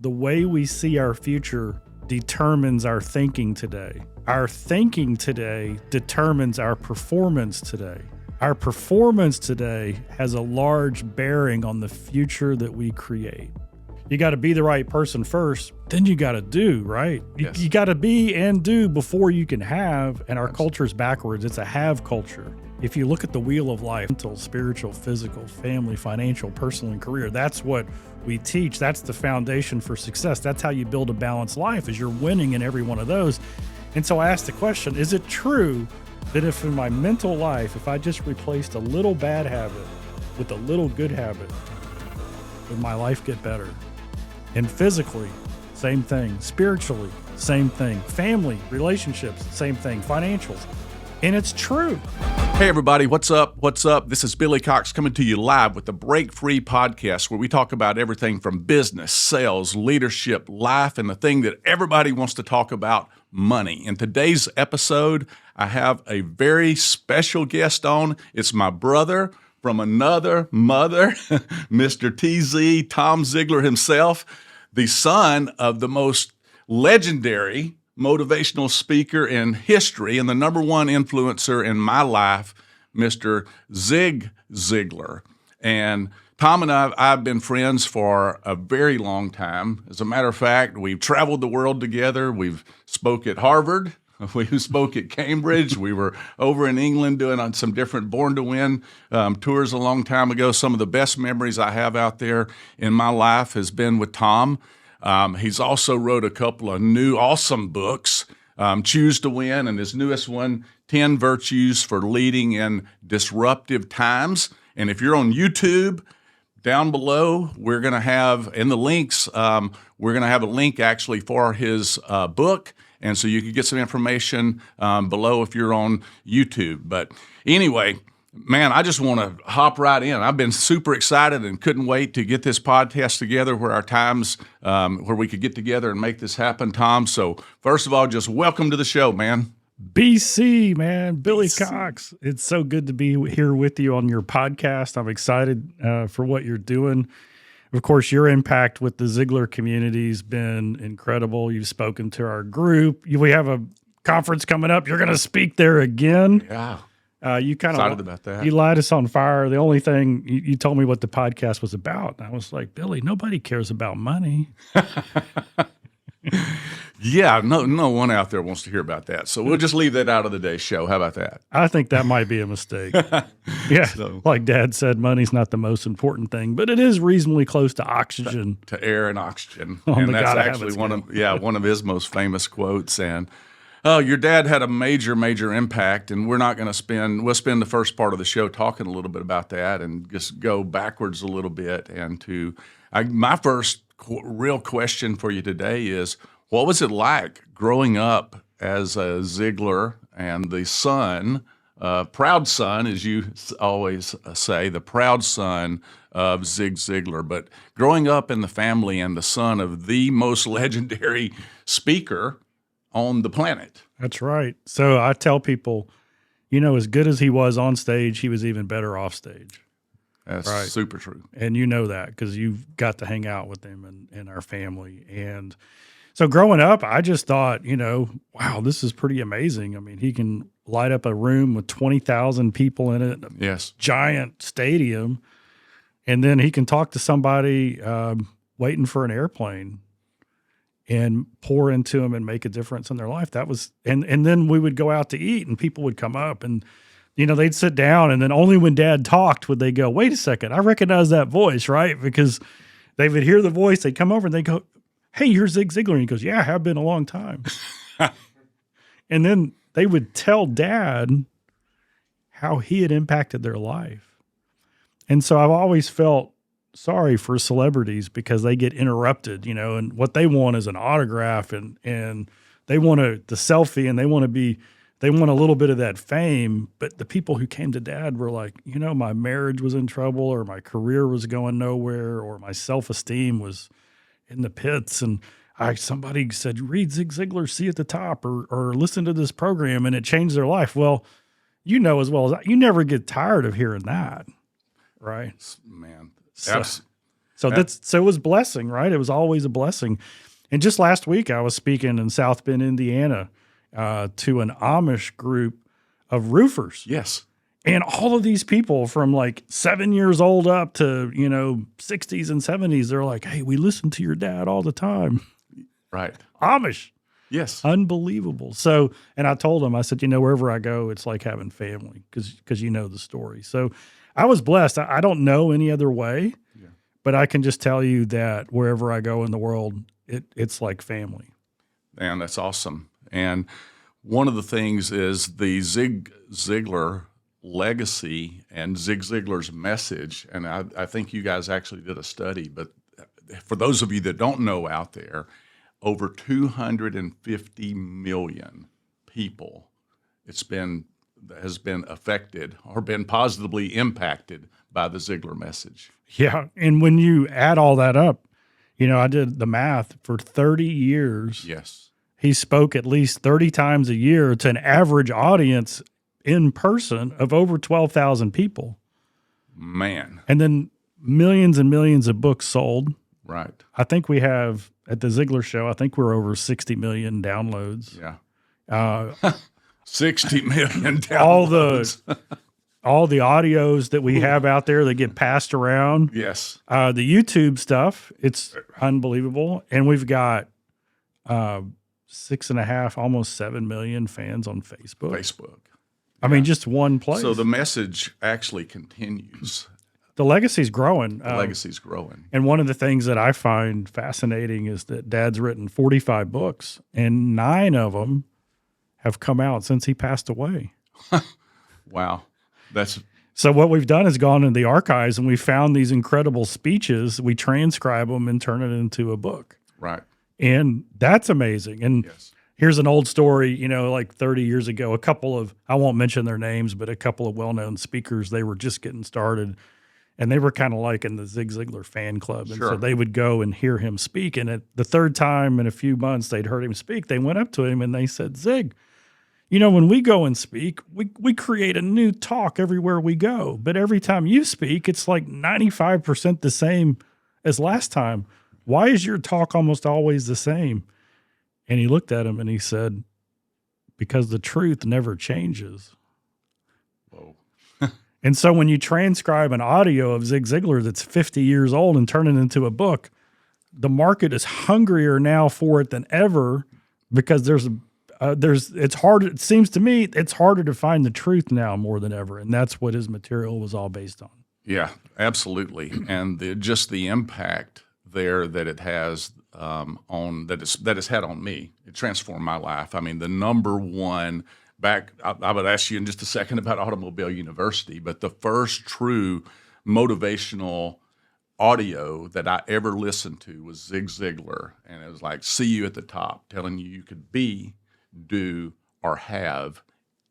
the way we see our future determines our thinking today. Our thinking today determines our performance today. Our performance today has a large bearing on the future that we create. You got to be the right person first, then you got to do, right? Yes. You got to be and do before you can have, and our culture is backwards. It's a have culture. If you look at the wheel of life, mental, spiritual, physical, family, financial, personal, and career, that's what we teach. That's the foundation for success. That's how you build a balanced life, is you're winning in every one of those. And so I asked the question, is it true that if in my mental life, if I just replaced a little bad habit with a little good habit, would my life get better? And physically, same thing. Spiritually, same thing. Family, relationships, same thing. Financials. And it's true. Hey, everybody. What's up? What's up? This is Billy Cox coming to you live with the Break Free podcast, where we talk about everything from business, sales, leadership, life, and the thing that everybody wants to talk about, money. In today's episode, I have a very special guest on. It's my brother from another mother, Mr. TZ, Tom Ziglar himself, the son of the most legendary motivational speaker in history and the number one influencer in my life, Mr. Zig Ziglar. And Tom and I've been friends for a very long time. As a matter of fact, we've traveled the world together. We've spoke at Harvard. We spoke at Cambridge. We were over in England doing on some different Born to Win tours a long time ago. Some of the best memories I have out there in my life has been with Tom. He's also wrote a couple of new awesome books, Choose to Win, and his newest one, 10 Virtues for Leading in Disruptive Times. And if you're on YouTube, down below, we're going to have in the links, we're going to have a link actually for his book. And so you can get some information below if you're on YouTube. But anyway, man, I just want to hop right in. I've been super excited and couldn't wait to get this podcast together where our times, where we could get together and make this happen, Tom. So first of all, just welcome to the show, man. BC, man, Billy BC. Cox. It's so good to be here with you on your podcast. I'm excited for what you're doing. Of course, your impact with the Ziglar community has been incredible. You've spoken to our group. We have a conference coming up. You're going to speak there again. Yeah. You kind Excited of about that. You light us on fire. The only thing you told me what the podcast was about. And I was like, Billy, nobody cares about money. Yeah, no one out there wants to hear about that. So we'll just leave that out of today's show. How about that? I think that might be a mistake. Yeah, like Dad said, money's not the most important thing, but it is reasonably close to oxygen. To air and oxygen. On And the that's gotta have actually it one of his most famous quotes. And your dad had a major impact, and we'll spend the first part of the show talking a little bit about that and just go backwards a little bit. And my first real question for you today is, what was it like growing up as a Ziglar and the son, proud son, as you always say, the proud son of Zig Ziglar, but growing up in the family and the son of the most legendary speaker on the planet? That's right. So I tell people, as good as he was on stage, he was even better off stage. That's right. Super true. And you know that because you've got to hang out with him and our family. And so growing up, I just thought, wow, this is pretty amazing. I mean, he can light up a room with 20,000 people in it, Yes, giant stadium, and then he can talk to somebody waiting for an airplane and pour into them and make a difference in their life. That was, and then we would go out to eat and people would come up and, they'd sit down, and then only when Dad talked would they go, wait a second, I recognize that voice, right? Because they would hear the voice, they'd come over and they'd go, hey, you're Zig Ziglar. And he goes, yeah, I have been a long time. And then they would tell Dad how he had impacted their life. And so I've always felt sorry for celebrities because they get interrupted, and what they want is an autograph and they want the selfie and they want a little bit of that fame. But the people who came to Dad were like, my marriage was in trouble, or my career was going nowhere, or my self-esteem was in the pits. And somebody said, read Zig Ziglar, see at the top, or listen to this program, and it changed their life. Well, as well as I, you never get tired of hearing that. Right. Man. So, So so it was blessing, right? It was always a blessing. And just last week, I was speaking in South Bend, Indiana, to an Amish group of roofers. Yes. And all of these people from like 7 years old up to, 60s and 70s, they're like, hey, we listen to your dad all the time. Right. Amish. Yes. Unbelievable. So, and I told them, I said, wherever I go, it's like having family because you know the story. So I was blessed. I don't know any other way, but I can just tell you that wherever I go in the world, it's like family. Man, that's awesome. And one of the things is the Zig Ziglar legacy and Zig Ziglar's message. And I think you guys actually did a study, but for those of you that don't know out there, over 250 million people has been affected or been positively impacted by the Ziglar message. Yeah. And when you add all that up, I did the math for 30 years. Yes. He spoke at least 30 times a year to an average audience in person of over 12,000 people. Man. And then millions and millions of books sold. Right. I think we have, at the Ziglar Show, I think we're over 60 million downloads. Yeah. 60 million downloads. All the audios that we have out there that get passed around. Yes. The YouTube stuff, it's unbelievable. And we've got 6.5, almost 7 million fans on Facebook. I mean, just one place. So the message actually continues. The legacy's growing. The legacy's growing. And one of the things that I find fascinating is that Dad's written 45 books, and 9 of them have come out since he passed away. Wow. So what we've done is gone in the archives, and we found these incredible speeches. We transcribe them and turn it into a book. Right. And that's amazing. And here's an old story, like 30 years ago, a couple of, I won't mention their names, but a couple of well-known speakers, they were just getting started. And they were kind of like in the Zig Ziglar fan club. And so they would go and hear him speak. And at the third time in a few months they'd heard him speak, they went up to him and they said, Zig, when we go and speak, we create a new talk everywhere we go. But every time you speak, it's like 95% the same as last time. Why is your talk almost always the same? And he looked at him and he said, because the truth never changes. Whoa. And so when you transcribe an audio of Zig Ziglar that's 50 years old and turn it into a book, the market is hungrier now for it than ever because it's harder. It seems to me it's harder to find the truth now more than ever. And that's what his material was all based on. Yeah, absolutely. And just the impact there that it has that it's had on me. It transformed my life. I mean, the number one I would ask you in just a second about Automobile University, but the first true motivational audio that I ever listened to was Zig Ziglar. And it was like, see you at the top, telling you could be, do, or have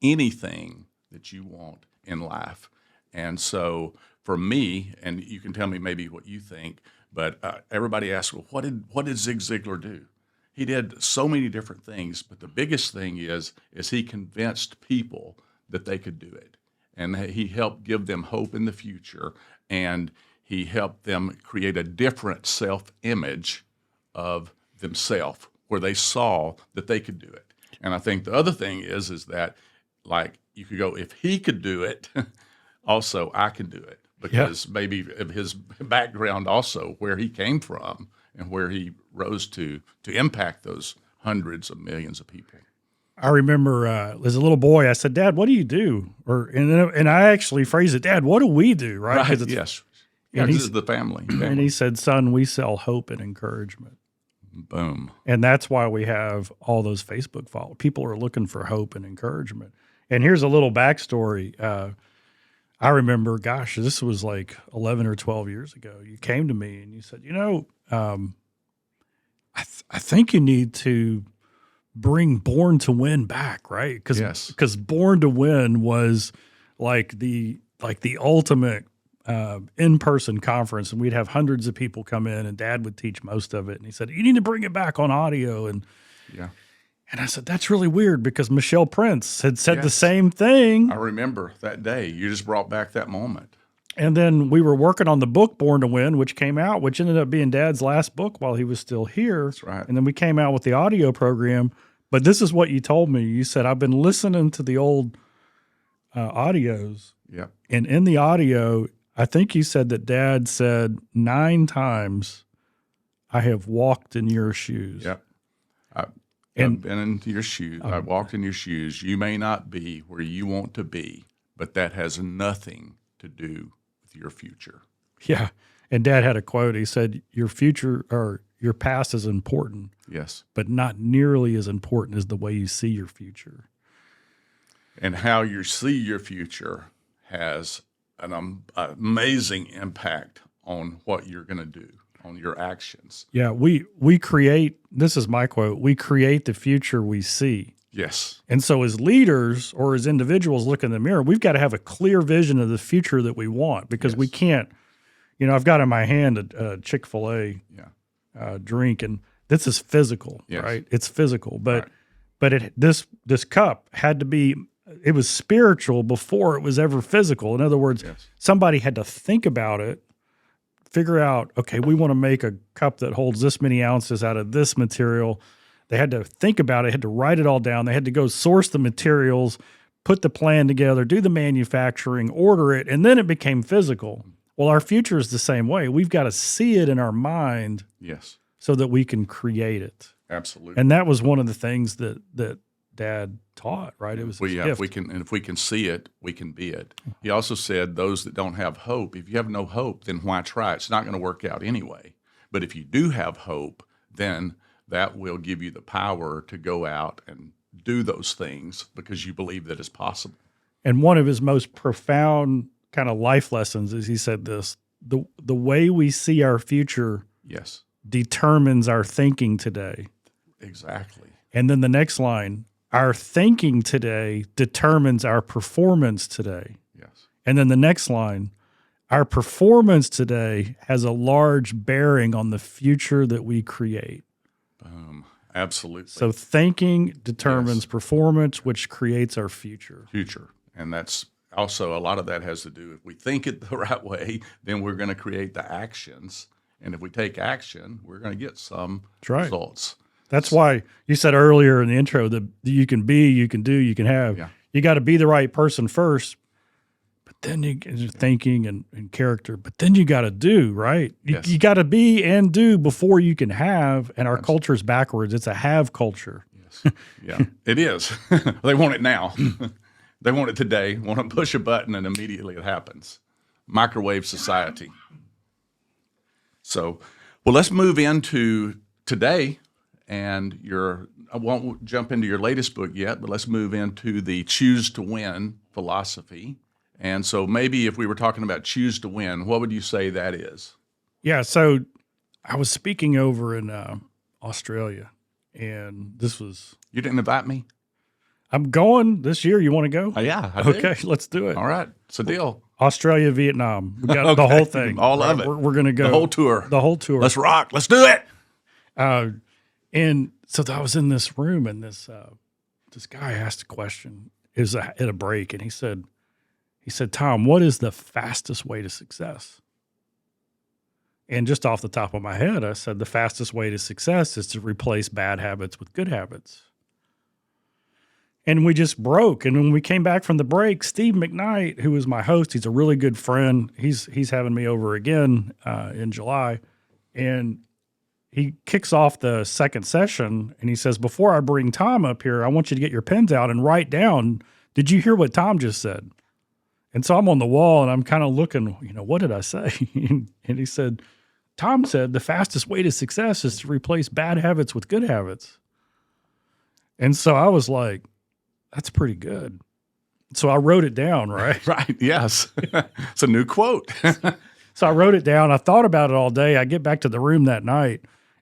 anything that you want in life. And so for me, and you can tell me maybe what you think, but everybody asks, well, what did Zig Ziglar do? He did so many different things, but the biggest thing is he convinced people that they could do it. And he helped give them hope in the future, and he helped them create a different self-image of themselves where they saw that they could do it. And I think the other thing is that, like, you could go, if he could do it, also I can do it. Because maybe of his background also, where he came from and where he rose to impact those hundreds of millions of people. I remember as a little boy, I said, Dad, what do you do? And I actually phrased it, Dad, what do we do? Right? Yes. Yeah, this is the family. And he said, son, we sell hope and encouragement. Boom. And that's why we have all those Facebook followers. People are looking for hope and encouragement. And here's a little backstory. I remember, gosh, this was like 11 or 12 years ago. You came to me and you said, I think you need to bring Born to Win back, right? Because Born to Win was like the ultimate in-person conference, and we'd have hundreds of people come in, and Dad would teach most of it. And he said, you need to bring it back on audio. And I said, that's really weird because Michelle Prince had said the same thing. I remember that day. You just brought back that moment. And then we were working on the book Born to Win, which came out, which ended up being Dad's last book while he was still here. That's right. And then we came out with the audio program. But this is what you told me. You said, I've been listening to the old audios. Yep. And in the audio, I think you said that Dad said 9 times, I have walked in your shoes. Yep. I've been into your shoes. I've walked in your shoes. You may not be where you want to be, but that has nothing to do with your future. Yeah. And Dad had a quote. He said, your future or your past is important. Yes. But not nearly as important as the way you see your future. And how you see your future has an amazing impact on what you're going to do, on your actions. Yeah, we create, this is my quote, we create the future we see. Yes. And so as leaders or as individuals look in the mirror, we've got to have a clear vision of the future that we want, because we can't, I've got in my hand a Chick-fil-A drink, and this is physical, right? It's physical, but this cup had to be, it was spiritual before it was ever physical. In other words, somebody had to think about it, figure out, okay, we want to make a cup that holds this many ounces out of this material. They had to think about it, had to write it all down. They had to go source the materials, put the plan together, do the manufacturing, order it, and then it became physical. Well, our future is the same way. We've got to see it in our mind so that we can create it. Absolutely. And that was one of the things that Dad taught, right? It was if we can see it, we can be it. He also said, those that don't have hope, if you have no hope, then why try? It's not going to work out anyway. But if you do have hope, then that will give you the power to go out and do those things because you believe that it's possible. And one of his most profound kind of life lessons is he said this, the way we see our future determines our thinking today. Exactly. And then the next line, our thinking today determines our performance today. Yes. And then the next line, our performance today has a large bearing on the future that we create. Absolutely. So thinking determines performance, which creates our future. And that's also, a lot of that has to do, if we think it the right way, then we're going to create the actions. And if we take action, we're going to get some results. That's why you said earlier in the intro that you can be, you can do, you can have. Yeah. You got to be the right person first, but then you get thinking and character, but then you got to do, right? You got to be and do before you can have, and our culture is backwards. It's a have culture. Yes. Yeah, it is. They want it now. They want it today, want to push a button and immediately it happens. Microwave society. So, well, let's move into today. And I won't jump into your latest book yet, but let's move into the Choose to Win philosophy. And so maybe if we were talking about choose to win, what would you say that is? Yeah, so I was speaking over in Australia, and this was... You didn't invite me? I'm going this year. You want to go? Yeah, I Okay, do. Let's do it. All right, it's a deal. Australia, Vietnam. We got the whole thing. All of it. We're going to go. The whole tour. The whole tour. Let's rock. Let's do it. And so I was in this room, and this guy asked a question. It was at a break, and he said, Tom, what is the fastest way to success? And just off the top of my head, I said, the fastest way to success is to replace bad habits with good habits. And we just broke. And when we came back from the break, Steve McKnight, who was my host, he's a really good friend. He's having me over again in July. And he kicks off the second session, and he says, before I bring Tom up here, I want you to get your pens out and write down, did you hear what Tom just said? And so I'm on the wall, and I'm kind of looking, what did I say? And he said, Tom said, the fastest way to success is to replace bad habits with good habits. And so I was like, that's pretty good. So I wrote it down, right? Right, yes. It's a new quote. So I wrote it down. I thought about it all day. I get back to the room that night,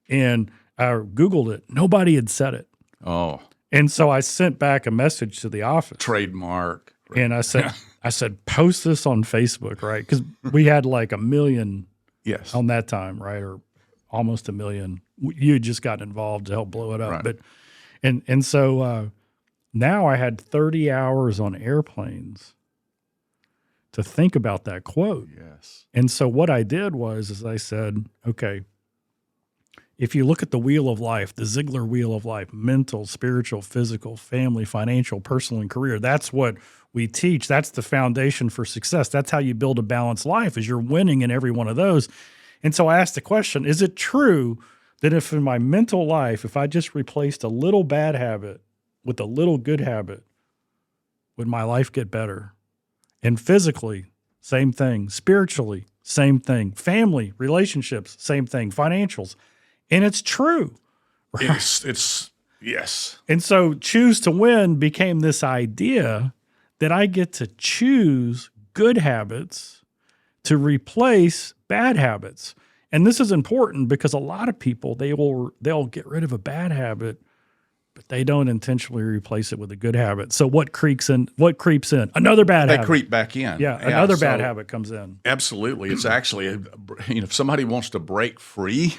and I Googled it. Nobody had said it. Oh. And so I sent back a message to the office. Trademark. Right. And I said, post this on Facebook, right? Because we had like 1 million on that time, right? Or almost 1 million. You had just gotten involved to help blow it up. Right. But and so now I had 30 hours on airplanes to think about that quote. Yes. And so what I did was I said, okay, if you look at the wheel of life, the Ziglar wheel of life, mental, spiritual, physical, family, financial, personal, and career, that's what we teach. That's the foundation for success. That's how you build a balanced life, is you're winning in every one of those. And so I asked the question, is it true that if in my mental life, if I just replaced a little bad habit with a little good habit, would my life get better? And physically, same thing. Spiritually, same thing. Family, relationships, same thing. Financials. And it's true. It's yes. And so choose to win became this idea that I get to choose good habits to replace bad habits. And this is important because a lot of people, they'll get rid of a bad habit, but they don't intentionally replace it with a good habit. So what creeps in? Another bad habit. They creep back in. Yeah, another bad habit comes in. Absolutely. It's actually, if somebody wants to break free,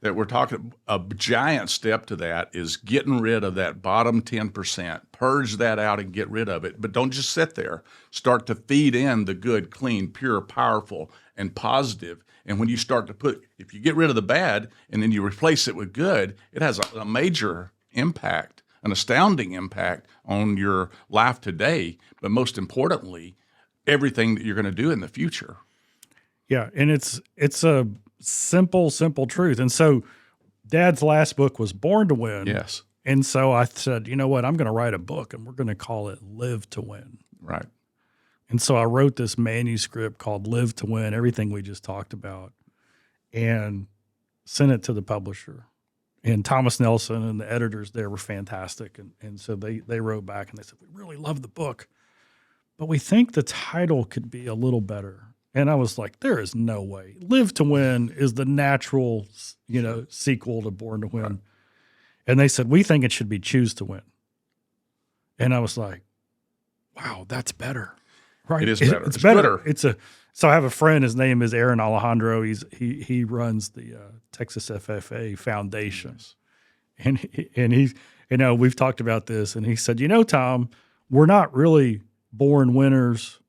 that we're talking, a giant step to that is getting rid of that bottom 10%. Purge that out and get rid of it. But don't just sit there. Start to feed in the good, clean, pure, powerful, and positive. And when you start to if you get rid of the bad and then you replace it with good, it has a major impact, an astounding impact on your life today, but most importantly, everything that you're going to do in the future. Yeah, and it's a simple truth. And so Dad's last book was Born to Win. Yes. And so I said, you know what, I'm going to write a book and we're going to call it Live to Win. Right. And so I wrote this manuscript called Live to Win, everything we just talked about, and sent it to the publisher. And Thomas Nelson and the editors there were fantastic. And so they wrote back and they said, we really love the book, but we think the title could be a little better. And I was like, there is no way. Live to Win is the natural, sequel to Born to Win. Right. And they said, we think it should be Choose to Win. And I was like, wow, that's better. Right. It is better. It's better. So I have a friend, his name is Aaron Alejandro. He runs the Texas FFA Foundation. Yes. And he's, we've talked about this, and he said, Tom, we're not really born winners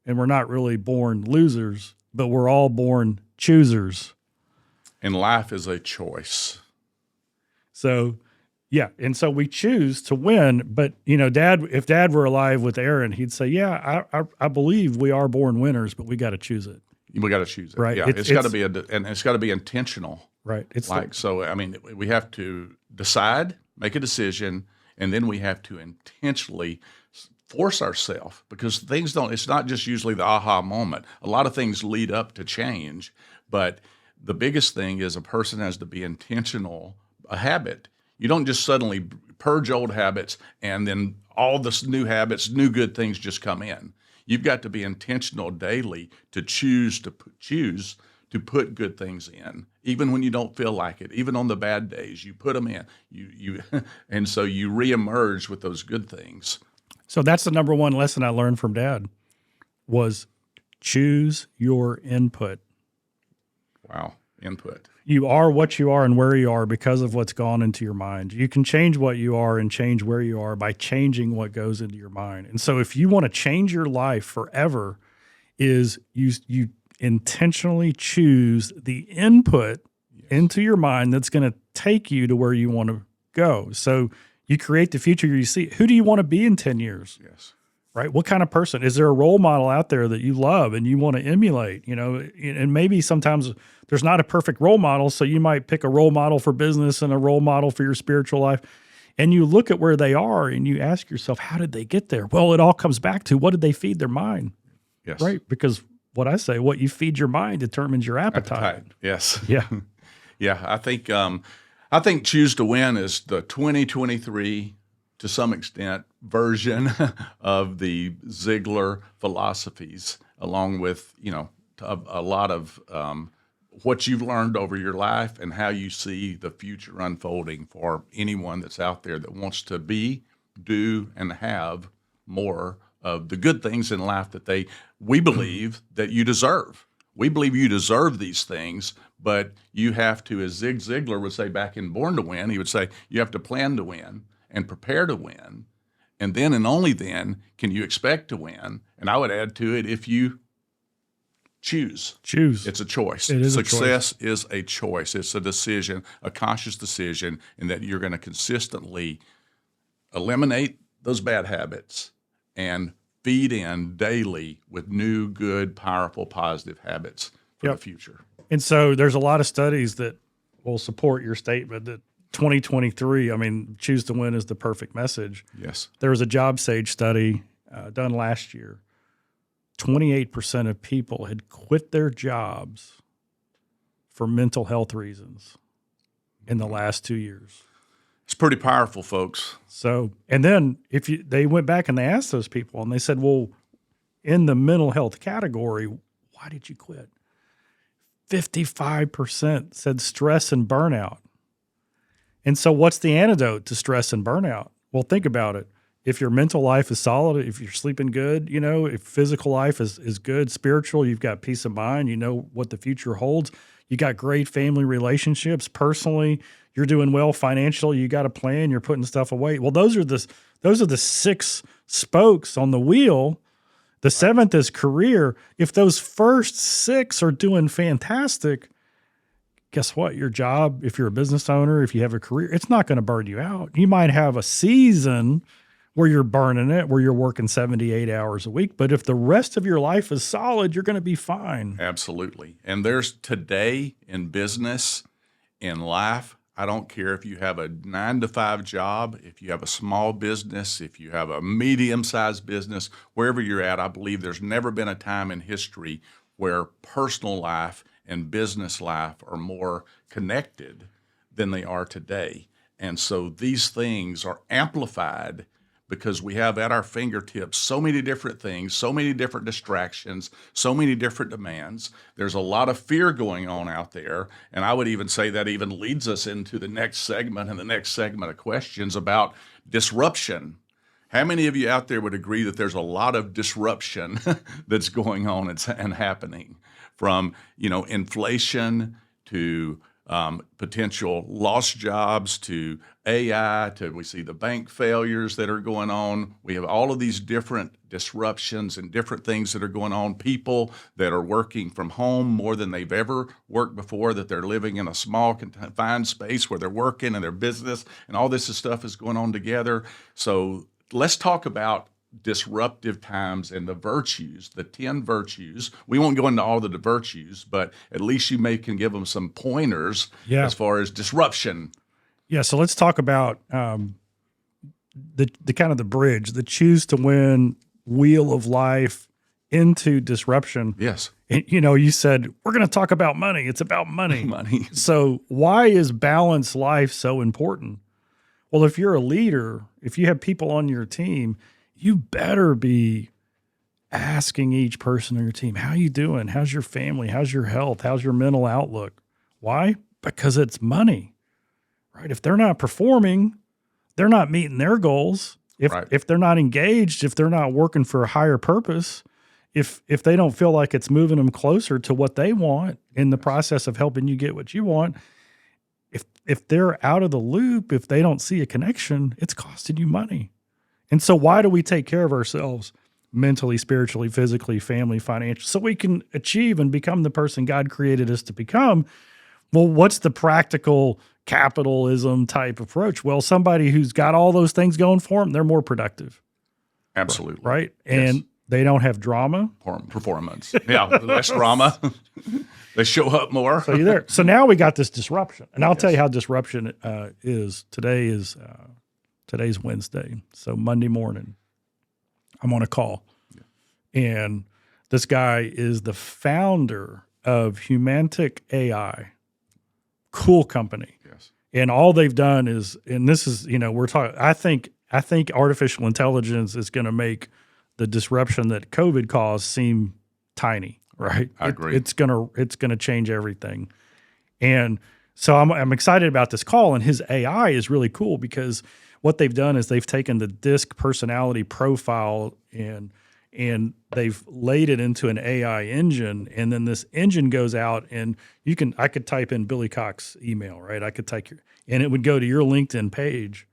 and we're not really born losers, but we're all born choosers. And life is a choice. So, yeah. And so we choose to win. But, if Dad were alive with Aaron, he'd say, yeah, I believe we are born winners, but we got to choose it. We got to choose it. Right. Yeah. It's got to be and it's got to be intentional. Right. We have to decide, make a decision, and then we have to intentionally force ourselves, because it's not just usually the aha moment. A lot of things lead up to change, but the biggest thing is a person has to be intentional, a habit. You don't just suddenly purge old habits and then all this new habits, new good things just come in. You've got to be intentional daily to choose to put good things in, even when you don't feel like it. Even on the bad days, you put them in. And so you reemerge with those good things. So that's the number one lesson I learned from Dad was choose your input. Wow, input. You are what you are and where you are because of what's gone into your mind. You can change what you are and change where you are by changing what goes into your mind. And so if you want to change your life forever, is you intentionally choose the input into your mind that's going to take you to where you want to go. So you create the future you see. Who do you want to be in 10 years? Yes. Right? What kind of person? Is there a role model out there that you love and you want to emulate? And maybe sometimes there's not a perfect role model, so you might pick a role model for business and a role model for your spiritual life. And you look at where they are and you ask yourself, how did they get there? Well, it all comes back to what did they feed their mind? Yes. Right? Because what I say, what you feed your mind determines your appetite. Yes. Yeah. Yeah. I think Choose to Win is the 2023, to some extent, version of the Ziglar philosophies, along with, a lot of what you've learned over your life and how you see the future unfolding for anyone that's out there that wants to be, do, and have more of the good things in life that we believe that you deserve. We believe you deserve these things, but you have to, as Zig Ziglar would say back in Born to Win, he would say, you have to plan to win and prepare to win And then and only then can you expect to win. And I would add to it, if you choose. It's a choice. It is Success is a choice. It's a decision, a conscious decision, in that you're going to consistently eliminate those bad habits and feed in daily with new, good, powerful, positive habits for the future. And so there's a lot of studies that will support your statement that 2023, I mean, choose to win is the perfect message. Yes. There was a JobSage study done last year. 28% of people had quit their jobs for mental health reasons in the last 2 years. It's pretty powerful, folks. So, and then they went back and they asked those people and they said, well, in the mental health category, why did you quit? 55% said stress and burnout. And so what's the antidote to stress and burnout? Well, think about it. If your mental life is solid, if you're sleeping good, if physical life is good, spiritual, you've got peace of mind, you know what the future holds, you got great family relationships, personally, you're doing well financially, you got a plan, you're putting stuff away. Well, those are the 6 spokes on the wheel. The 7th is career. If those first 6 are doing fantastic, guess what? Your job, if you're a business owner, if you have a career, it's not going to burn you out. You might have a season where you're burning it, where you're working 78 hours a week. But if the rest of your life is solid, you're going to be fine. Absolutely. And there's today in business, in life, I don't care if you have a 9-to-5 job, if you have a small business, if you have a medium-sized business, wherever you're at, I believe there's never been a time in history where personal life and business life are more connected than they are today. And so these things are amplified because we have at our fingertips so many different things, so many different distractions, so many different demands. There's a lot of fear going on out there. And I would even say that even leads us into the next segment and the next segment of questions about disruption. How many of you out there would agree that there's a lot of disruption that's going on and happening, from inflation to potential lost jobs to AI, to we see the bank failures that are going on. We have all of these different disruptions and different things that are going on. People that are working from home more than they've ever worked before, that they're living in a small confined space where they're working and their business, and all this stuff is going on together. So let's talk about disruptive times and the virtues, the 10 virtues. We won't go into all the virtues, but at least you can give them some pointers as far as disruption. Yeah. So let's talk about the kind of the bridge, the choose to win wheel of life into disruption. Yes. And, you said, we're going to talk about money. It's about money. Money. So why is balanced life so important? Well, if you're a leader, if you have people on your team, you better be asking each person on your team, how you doing? How's your family? How's your health? How's your mental outlook? Why? Because it's money, right? If they're not performing, they're not meeting their goals. If they're not engaged, if they're not working for a higher purpose, if they don't feel like it's moving them closer to what they want in the process of helping you get what you want, if they're out of the loop, if they don't see a connection, it's costing you money. And so why do we take care of ourselves mentally, spiritually, physically, family, financially, so we can achieve and become the person God created us to become? Well, what's the practical capitalism type approach? Well, somebody who's got all those things going for them, they're more productive. Absolutely. Right? And they don't have drama. Performance. Yeah, less drama. They show up more. So you're there. So now we got this disruption. And I'll tell you how disruption is. Today's Wednesday. So Monday morning, I'm on a call. Yeah. And this guy is the founder of Humantic AI. Cool company. Yes. And all they've done is, and this is, we're talking, I think artificial intelligence is going to make the disruption that COVID caused seem tiny, right? I agree. It's gonna change everything. And so I'm excited about this call, and his AI is really cool because what they've done is they've taken the DISC personality profile and they've laid it into an AI engine, and then this engine goes out and I could type in Billy Cox email, right? I could type and it would go to your LinkedIn page,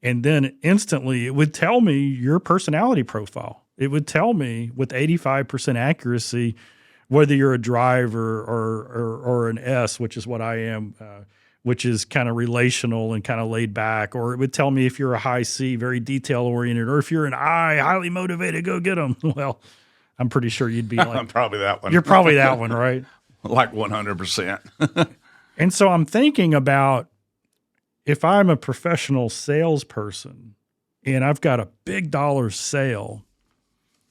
And then instantly it would tell me your personality profile. It would tell me with 85% accuracy whether you're a driver or an S, which is what I am, which is kind of relational and kind of laid back. Or it would tell me if you're a high C, very detail oriented, or if you're an I, highly motivated, go get them. Well, I'm pretty sure you'd be like, I'm probably that one. You're probably that one, right? Like 100%. And so I'm thinking about if I'm a professional salesperson and I've got a big dollar sale,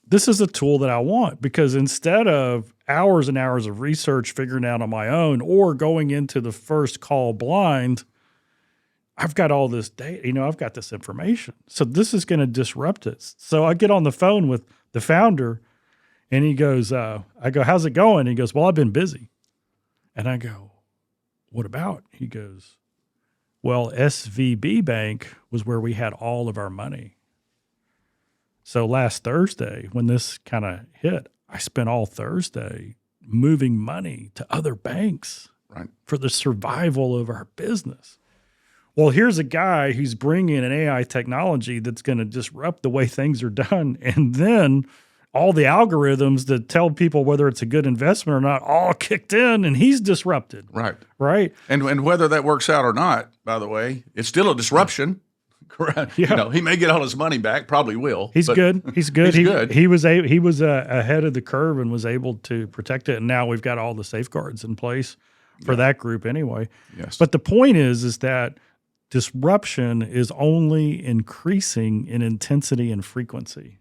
this is a tool that I want, because instead of hours and hours of research figuring out on my own or going into the first call blind, I've got all this data, I've got this information. So this is going to disrupt it. So I get on the phone with the founder and he goes, I go, how's it going? He goes, well, I've been busy. And I go, what about? He goes, well, SVB Bank was where we had all of our money. So last Thursday, when this kind of hit, I spent all Thursday moving money to other banks for the survival of our business. Well, here's a guy who's bringing an AI technology that's going to disrupt the way things are done. And then all the algorithms that tell people whether it's a good investment or not all kicked in, and he's disrupted. Right. And whether that works out or not, by the way, it's still a disruption. Correct. Yeah. He may get all his money back, probably will. He's good. He's good. He was ahead of the curve and was able to protect it. And now we've got all the safeguards in place for that group anyway. Yes. But the point is that disruption is only increasing in intensity and frequency.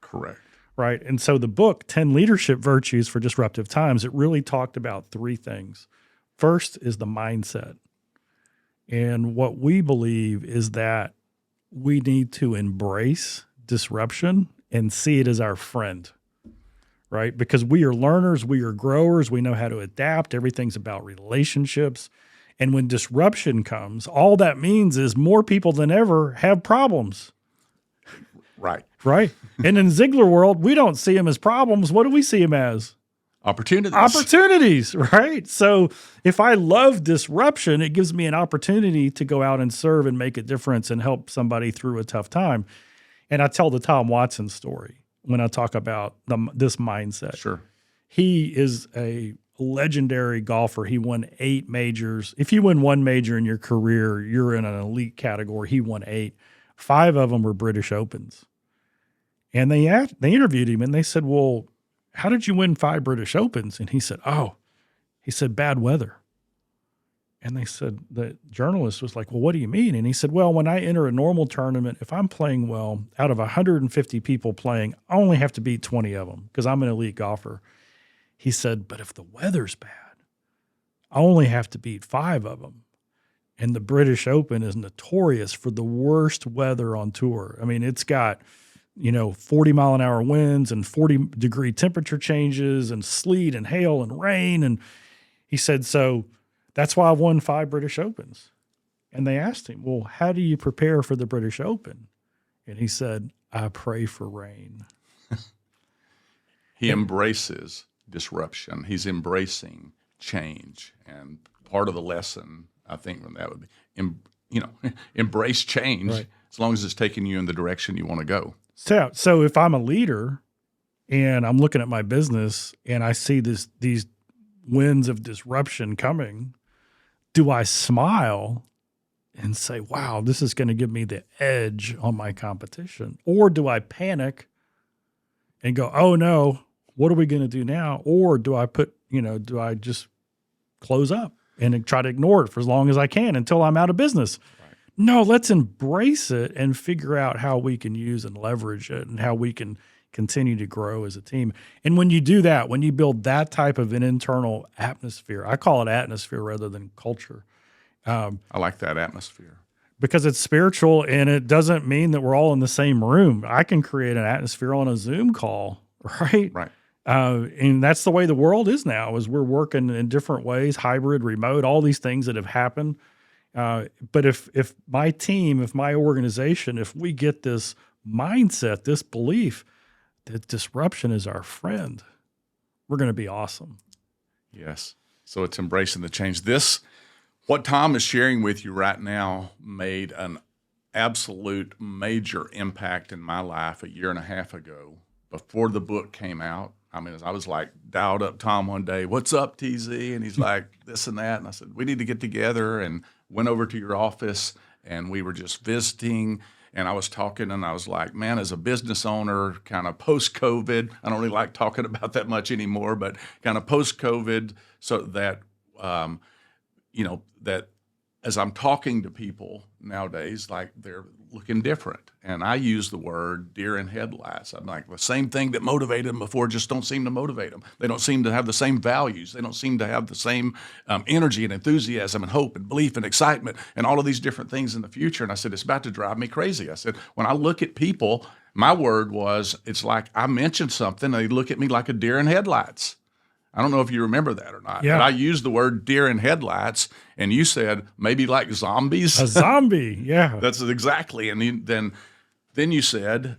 Correct. Right. And so the book, 10 Leadership Virtues for Disruptive Times, it really talked about three things. First is the mindset. And what we believe is that we need to embrace disruption and see it as our friend, right? Because we are learners, we are growers, we know how to adapt. Everything's about relationships. And when disruption comes, all that means is more people than ever have problems. Right. And in Ziglar world, we don't see them as problems. What do we see them as? Opportunities, right? So if I love disruption, it gives me an opportunity to go out and serve and make a difference and help somebody through a tough time. And I tell the Tom Watson story when I talk about this mindset. Sure. He is a legendary golfer. He won 8 majors. If you win 1 major in your career, you're in an elite category. He won 8. 5 of them were British Opens. And they interviewed him and they said, well, how did you win 5 British Opens? And he said, bad weather. And they said, the journalist was like, well, what do you mean? And he said, well, when I enter a normal tournament, if I'm playing well, out of 150 people playing, I only have to beat 20 of them because I'm an elite golfer. He said, but if the weather's bad, I only have to beat 5 of them. And the British Open is notorious for the worst weather on tour. I mean, it's got 40-mile-an-hour winds and 40-degree temperature changes and sleet and hail and rain. And he said, so that's why I've won 5 British Opens. And they asked him, well, how do you prepare for the British Open? And he said, I pray for rain. He embraces disruption. He's embracing change. And part of the lesson, I think, from that would be, embrace change as long as it's taking you in the direction you want to go. So if I'm a leader and I'm looking at my business and I see these winds of disruption coming, do I smile and say, wow, this is going to give me the edge on my competition? Or do I panic and go, oh no, what are we going to do now? Or do I just close up and try to ignore it for as long as I can until I'm out of business? No, let's embrace it and figure out how we can use and leverage it and how we can continue to grow as a team. And when you do that, when you build that type of an internal atmosphere, I call it atmosphere rather than culture. I like that atmosphere. Because it's spiritual and it doesn't mean that we're all in the same room. I can create an atmosphere on a Zoom call, right? Right. And that's the way the world is now, is we're working in different ways, hybrid, remote, all these things that have happened. But if my team, if my organization, if we get this mindset, this belief that disruption is our friend, we're going to be awesome. Yes. So it's embracing the change. What Tom is sharing with you right now made an absolute major impact in my life a year and a half ago before the book came out. I mean, I was like dialed up Tom one day, "What's up, TZ?" And he's like, "This and that." And I said, "We need to get together," and went over to your office, and we were just visiting. And I was talking, and I was like, "Man, as a business owner, kind of post-COVID, I don't really like talking about that much anymore, but kind of post-COVID, so that, that as I'm talking to people nowadays, like they're looking different." And I use the word deer in headlights. I'm like, the same thing that motivated them before just don't seem to motivate them. They don't seem to have the same values. They don't seem to have the same energy and enthusiasm and hope and belief and excitement and all of these different things in the future. And I said, it's about to drive me crazy. I said, when I look at people, my word was, it's like I mentioned something, and they look at me like a deer in headlights. I don't know if you remember that or not, Yeah. but I used the word deer in headlights, and you said maybe like zombies. A zombie, yeah. That's exactly. And then you said,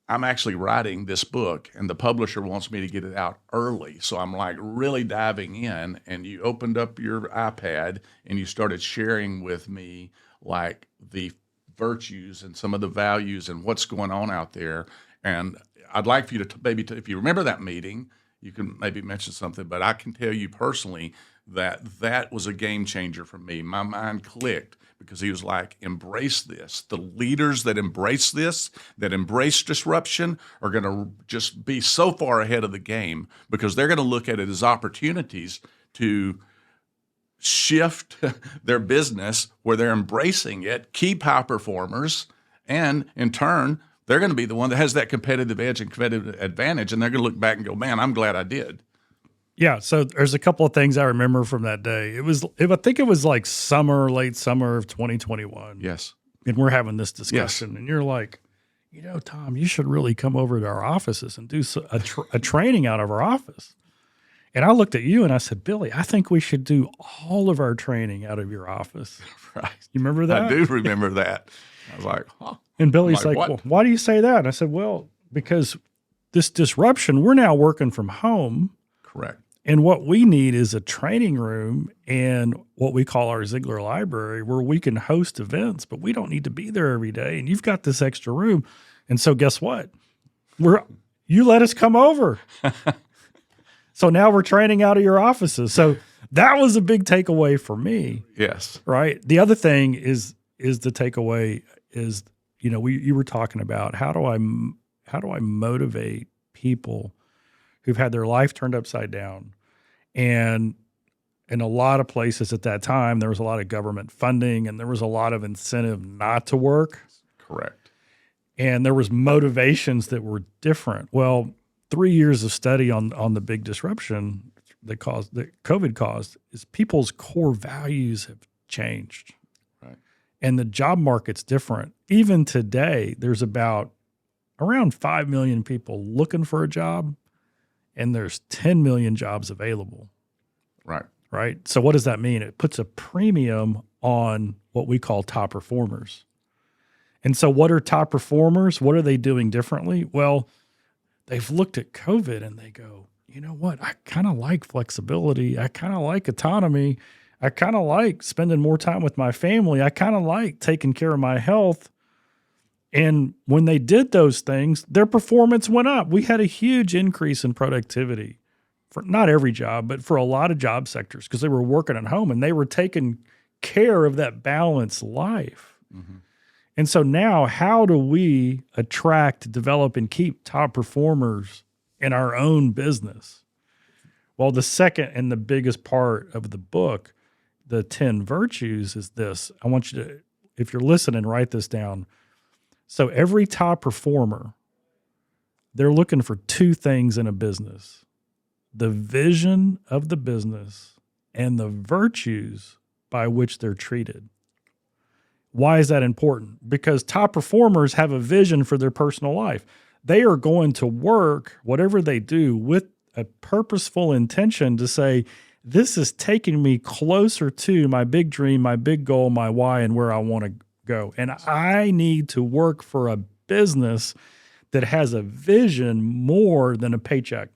I'm actually writing this book, and the publisher wants me to get it out early. So I'm like really diving in, and you opened up your iPad and you started sharing with me like the virtues and some of the values and what's going on out there. And I'd like for you to maybe, if you remember that meeting, you can maybe mention something, but I can tell you personally that was a game changer for me. My mind clicked because he was like, embrace this. The leaders that embrace this, that embrace disruption, are going to just be so far ahead of the game because they're going to look at it as opportunities to shift their business where they're embracing it, keep high performers, and in turn, they're going to be the one that has that competitive edge and competitive advantage, and they're going to look back and go, man, I'm glad I did. Yeah, so there's a couple of things I remember from that day. I think it was like late summer of 2021. Yes. And we're having this discussion, and you're like, Tom, you should really come over to our offices and do a training out of our office. And I looked at you and I said, Billy, I think we should do all of our training out of your office. Right. You remember that? I do remember that. I was like, huh. And Billy's like, well, why do you say that? And I said, well, because this disruption, we're now working from home. Correct. And what we need is a training room and what we call our Ziglar library where we can host events, but we don't need to be there every day. And you've got this extra room. And so guess what? You let us come over. So now we're training out of your offices. So that was a big takeaway for me. Yes. Right. The other thing is the takeaway is, you were talking about how do I motivate people who've had their life turned upside down. And in a lot of places at that time, there was a lot of government funding and there was a lot of incentive not to work. Correct. And there was motivations that were different. Well, 3 years of study on the big disruption that COVID caused is people's core values have changed. Right. And the job market's different. Even today, there's around 5 million people looking for a job, and there's 10 million jobs available. Right. Right. So what does that mean? It puts a premium on what we call top performers. And so what are top performers? What are they doing differently? Well, they've looked at COVID and they go, you know what? I kind of like flexibility. I kind of like autonomy. I kind of like spending more time with my family. I kind of like taking care of my health. And when they did those things, their performance went up. We had a huge increase in productivity for not every job, but for a lot of job sectors because they were working at home and they were taking care of that balanced life. Mm-hmm. And so now how do we attract, develop, and keep top performers in our own business? Well, the second and the biggest part of the book, the 10 virtues, is this. I want you to, if you're listening, write this down. So every top performer, they're looking for two things in a business: the vision of the business and the virtues by which they're treated. Why is that important? Because top performers have a vision for their personal life. They are going to work, whatever they do, with a purposeful intention to say, this is taking me closer to my big dream, my big goal, my why, and where I want to go. And I need to work for a business that has a vision more than a paycheck.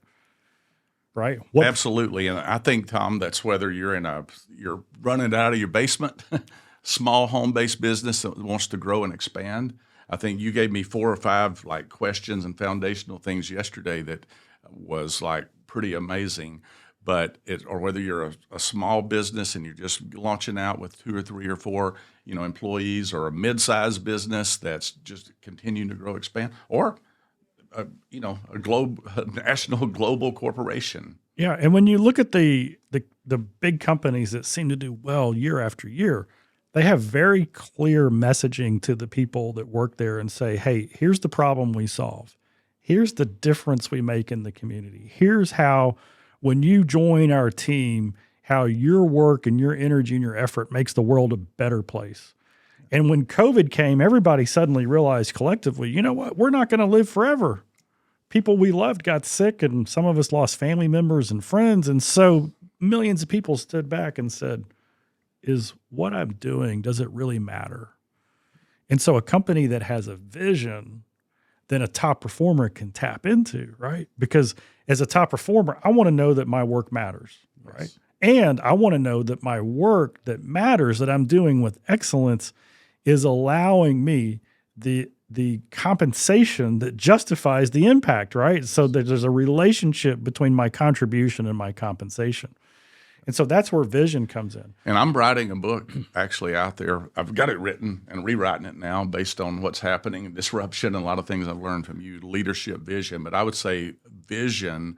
Right? Absolutely. And I think, Tom, that's whether you're running it out of your basement small home-based business that wants to grow and expand. I think you gave me 4 or 5 like questions and foundational things yesterday that was like pretty amazing. But or whether you're a small business and you're just launching out with 2 or 3 or 4, employees, or a mid-sized business that's just continuing to grow, expand, or a national global corporation. Yeah, and when you look at the big companies that seem to do well year after year, they have very clear messaging to the people that work there and say, hey, here's the problem we solve. Here's the difference we make in the community. Here's how, when you join our team, how your work and your energy and your effort makes the world a better place. And when COVID came, everybody suddenly realized collectively, you know what, we're not going to live forever. People we loved got sick, and some of us lost family members and friends. And so millions of people stood back and said, is what I'm doing, does it really matter? And so a company that has a vision, then a top performer can tap into, right? Because as a top performer, I want to know that my work matters, right? Yes. And I want to know that my work that matters, that I'm doing with excellence, is allowing me the compensation that justifies the impact, right? So that there's a relationship between my contribution and my compensation. And so that's where vision comes in. And I'm writing a book actually out there. I've got it written and rewriting it now based on what's happening and disruption and a lot of things I've learned from you, leadership vision. But I would say vision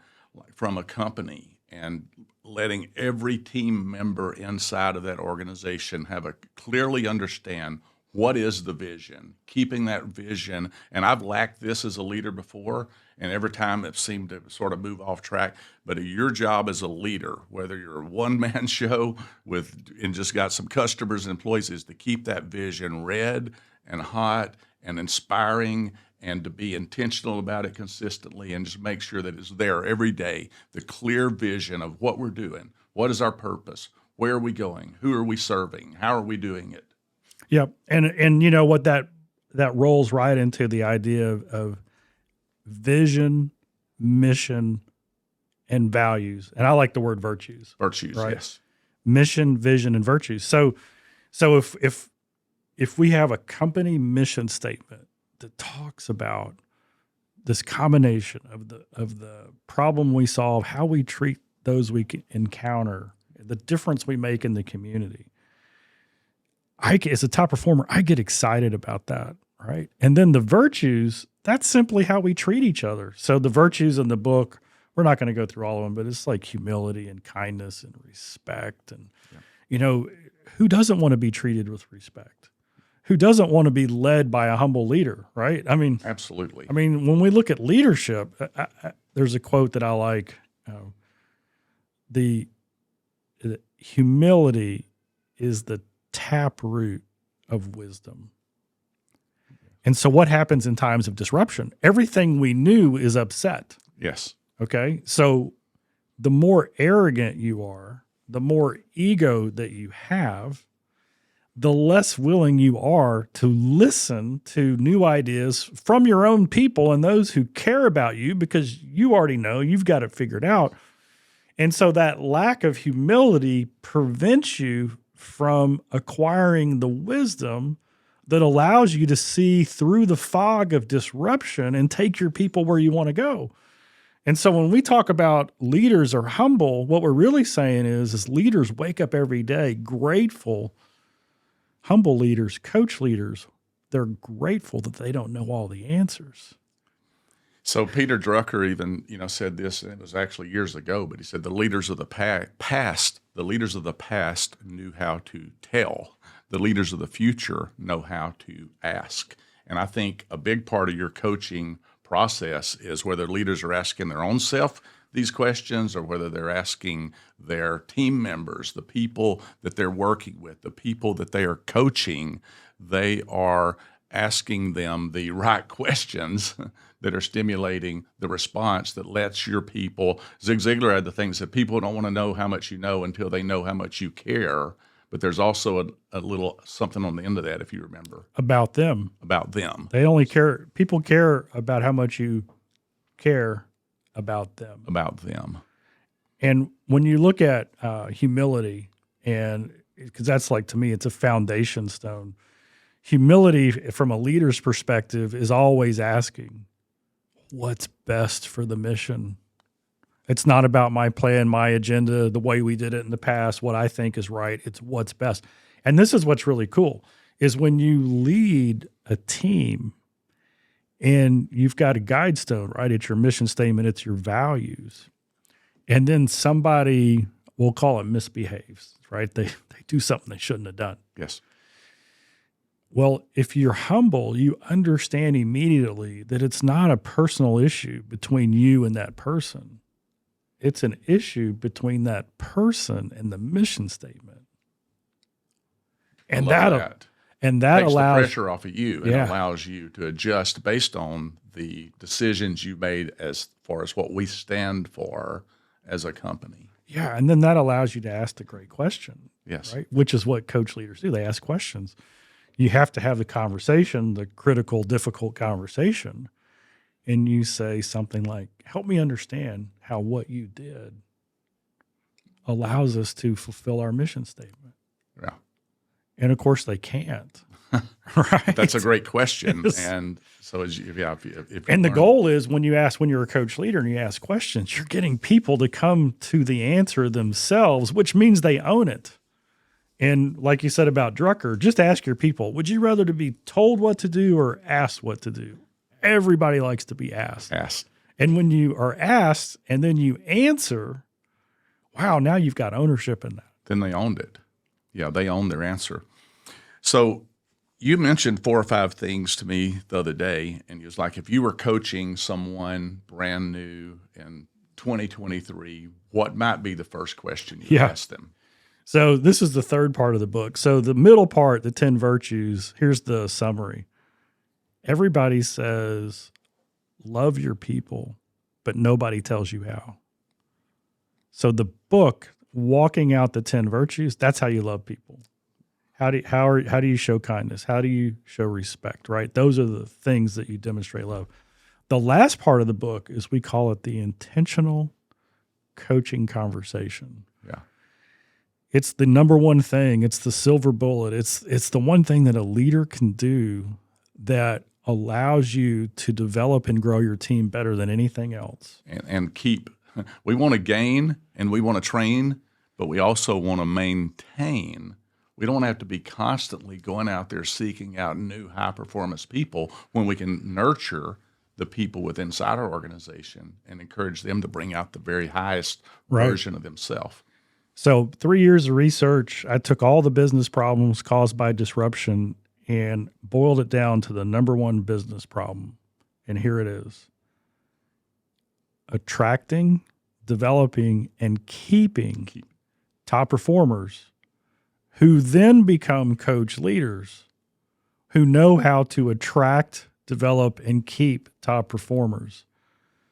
from a company and letting every team member inside of that organization have a clearly understand what is the vision, keeping that vision. And I've lacked this as a leader before, and every time it seemed to sort of move off track. But your job as a leader, whether you're a one-man show and just got some customers and employees, is to keep that vision red and hot and inspiring, and to be intentional about it consistently, and just make sure that it's there every day, the clear vision of what we're doing, what is our purpose, where are we going, who are we serving, how are we doing it. Yep. And you know what, that rolls right into the idea of vision, mission, and values. And I like the word virtues. Virtues, right? Yes. Mission, vision, and virtues. So if we have a company mission statement that talks about this combination of the problem we solve, how we treat those we encounter, the difference we make in the community, as a top performer, I get excited about that, right? And then the virtues, that's simply how we treat each other. So the virtues in the book, we're not going to go through all of them, but it's like humility and kindness and respect. And, who doesn't want to be treated with respect? Who doesn't want to be led by a humble leader, right? I mean, absolutely. I mean, when we look at leadership, there's a quote that I like. The humility is the taproot of wisdom. And so what happens in times of disruption? Everything we knew is upset. Yes. Okay. So the more arrogant you are, the more ego that you have, the less willing you are to listen to new ideas from your own people and those who care about you, because you already know, you've got it figured out. And so that lack of humility prevents you from acquiring the wisdom that allows you to see through the fog of disruption and take your people where you want to go. And so when we talk about leaders are humble, what we're really saying is leaders wake up every day grateful. Humble leaders, coach leaders, they're grateful that they don't know all the answers. So Peter Drucker even, said this, and it was actually years ago, but he said the leaders of the past knew how to tell. The leaders of the future know how to ask. And I think a big part of your coaching process is whether leaders are asking their own self these questions or whether they're asking their team members, the people that they're working with, the people that they are coaching, they are asking them the right questions that are stimulating the response that lets your people. Zig Ziglar had the thing that said, people don't want to know how much you know until they know how much you care. But there's also a little something on the end of that, if you remember. About them. About them. They only care, people care about how much you care about them. About them. And when you look at humility, and because that's like, to me, it's a foundation stone. Humility from a leader's perspective is always asking, what's best for the mission? It's not about my plan, my agenda, the way we did it in the past, what I think is right. It's what's best. And this is what's really cool, is when you lead a team and you've got a guide stone, right? It's your mission statement, it's your values. And then somebody, we'll call it misbehaves, right? They do something they shouldn't have done. Yes. Well, if you're humble, you understand immediately that it's not a personal issue between you and that person. It's an issue between that person and the mission statement. And that takes allows the pressure off of you and allows you to adjust based on the decisions you made as far as what we stand for as a company. Yeah, and then that allows you to ask the great question. Yes. Right? Which is what coach leaders do. They ask questions. You have to have the conversation, the critical, difficult conversation. And you say something like, help me understand how what you did allows us to fulfill our mission statement. Yeah. And of course they can't. Right? That's a great question. Yes. And so if the goal is when you're a coach leader and you ask questions, you're getting people to come to the answer themselves, which means they own it. And like you said about Drucker, just ask your people, would you rather to be told what to do or asked what to do? Everybody likes to be asked. And when you are asked and then you answer, wow, now you've got ownership in that. Then they owned it. Yeah, they owned their answer. So you mentioned 4 or 5 things to me the other day, and it was like, if you were coaching someone brand new in 2023, what might be the first question you ask them? So this is the third part of the book. So the middle part, the 10 virtues, here's the summary. Everybody says, love your people, but nobody tells you how. So the book, walking out the 10 virtues, that's how you love people. How do you show kindness? How do you show respect, right? Those are the things that you demonstrate love. The last part of the book is, we call it the intentional coaching conversation. Yeah. It's the number one thing. It's the silver bullet. It's the one thing that a leader can do that allows you to develop and grow your team better than anything else. And we want to gain and we want to train, but we also want to maintain. We don't have to be constantly going out there seeking out new high-performance people when we can nurture the people within our organization and encourage them to bring out the very highest version of themselves. So 3 years of research, I took all the business problems caused by disruption and boiled it down to the number one business problem. And here it is. Attracting, developing, and keeping top performers who then become coach leaders who know how to attract, develop, and keep top performers.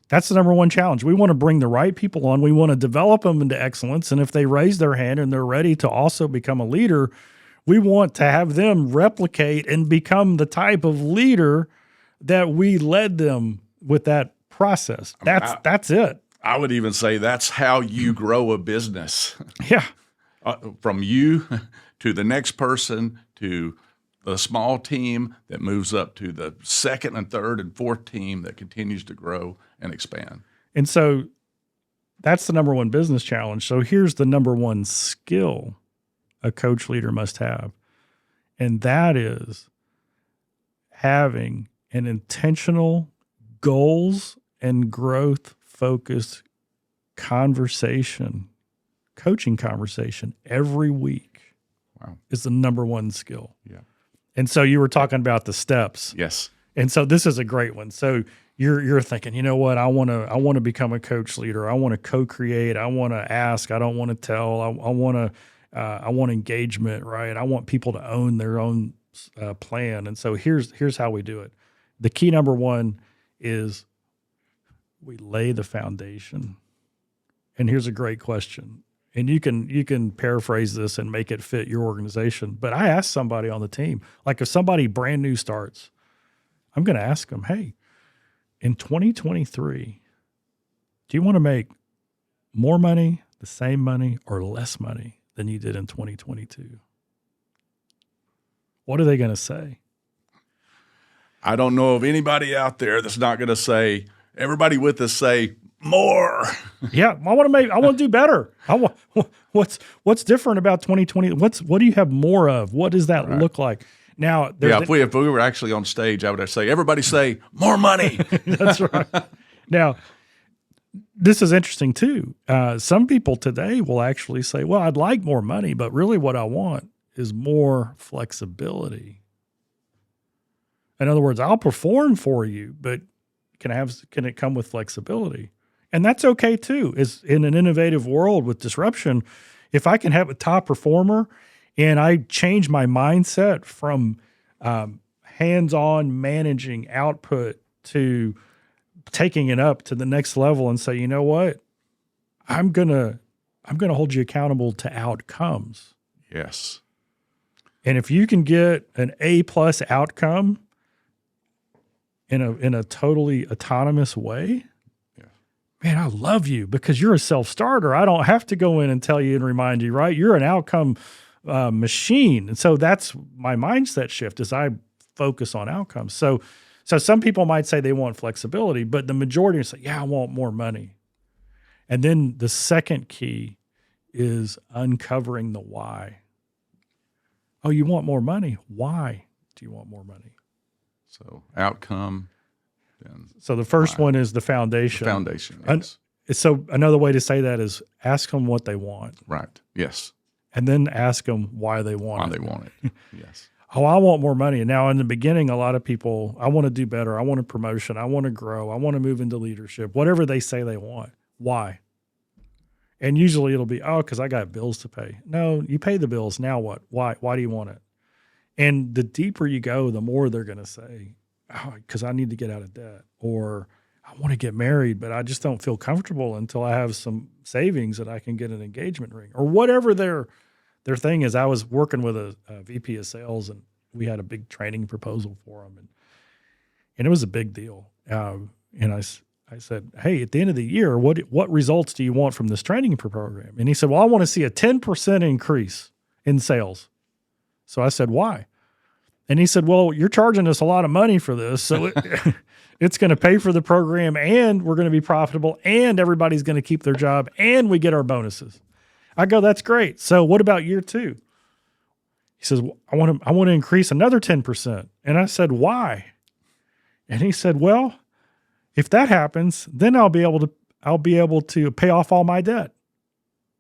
That's the number one challenge. We want to bring the right people on. We want to develop them into excellence. And if they raise their hand and they're ready to also become a leader, we want to have them replicate and become the type of leader that we led them with that process. That's it. I would even say that's how you grow a business. Yeah. From you to the next person to the small team that moves up to the second and third and fourth team that continues to grow and expand. And so that's the number one business challenge. So here's the number one skill a coach leader must have. And that is having an intentional goals and growth focused coaching conversation every week. Wow. Is the number one skill. Yeah. And so you were talking about the steps. Yes. And so this is a great one. So you're thinking, you know what? I want to become a coach leader. I want to co-create. I want to ask. I don't want to tell. I want engagement, right? I want people to own their own plan. And so here's how we do it. The key number one is we lay the foundation. And here's a great question. And you can paraphrase this and make it fit your organization. But I asked somebody on the team, like if somebody brand new starts, I'm going to ask them, hey, in 2023, do you want to make more money, the same money, or less money than you did in 2022? What are they going to say? I don't know of anybody out there that's not going to say, everybody with us say, more. Yeah, I want to do better. What's different about 2020? What do you have more of? What does that look like? Now, if we were actually on stage, I would say, everybody say, more money. That's right. Now, this is interesting too. Some people today will actually say, well, I'd like more money, but really what I want is more flexibility. In other words, I'll perform for you, but can it come with flexibility? And that's okay too. Is in an innovative world with disruption, if I can have a top performer and I change my mindset from hands-on managing output to taking it up to the next level and say, you know what, I'm gonna hold you accountable to outcomes. Yes. And if you can get an A+ outcome in a totally autonomous way, man, I love you because you're a self-starter. I don't have to go in and tell you and remind you, right? You're an outcome machine. And so that's my mindset shift as I focus on outcomes. So some people might say they want flexibility, but the majority say, yeah, I want more money. And then the second key is uncovering the why. Oh, you want more money? Why do you want more money? So outcome. So the first one is the foundation. Yes. So another way to say that is ask them what they want. Right. Yes. And then ask them why they want it. Yes. Oh, I want more money. And now in the beginning, a lot of people, I want to do better. I want a promotion. I want to grow. I want to move into leadership, whatever they say they want. Why? And usually it'll be, because I got bills to pay. No, you pay the bills. Now what? Why? Why do you want it? And the deeper you go, the more they're going to say, because I need to get out of debt, or I want to get married, but I just don't feel comfortable until I have some savings that I can get an engagement ring, or whatever their thing is. I was working with a VP of sales, and we had a big training proposal for him, and it was a big deal. And I said, hey, at the end of the year, what results do you want from this training program? And he said, well, I want to see a 10% increase in sales. So I said, why? And he said, well, you're charging us a lot of money for this. So it's going to pay for the program, and we're going to be profitable, and everybody's going to keep their job, and we get our bonuses. I go, that's great. So what about year 2? He says, well, I want to increase another 10%. And I said, why? And he said, well, if that happens, then I'll be able to pay off all my debt.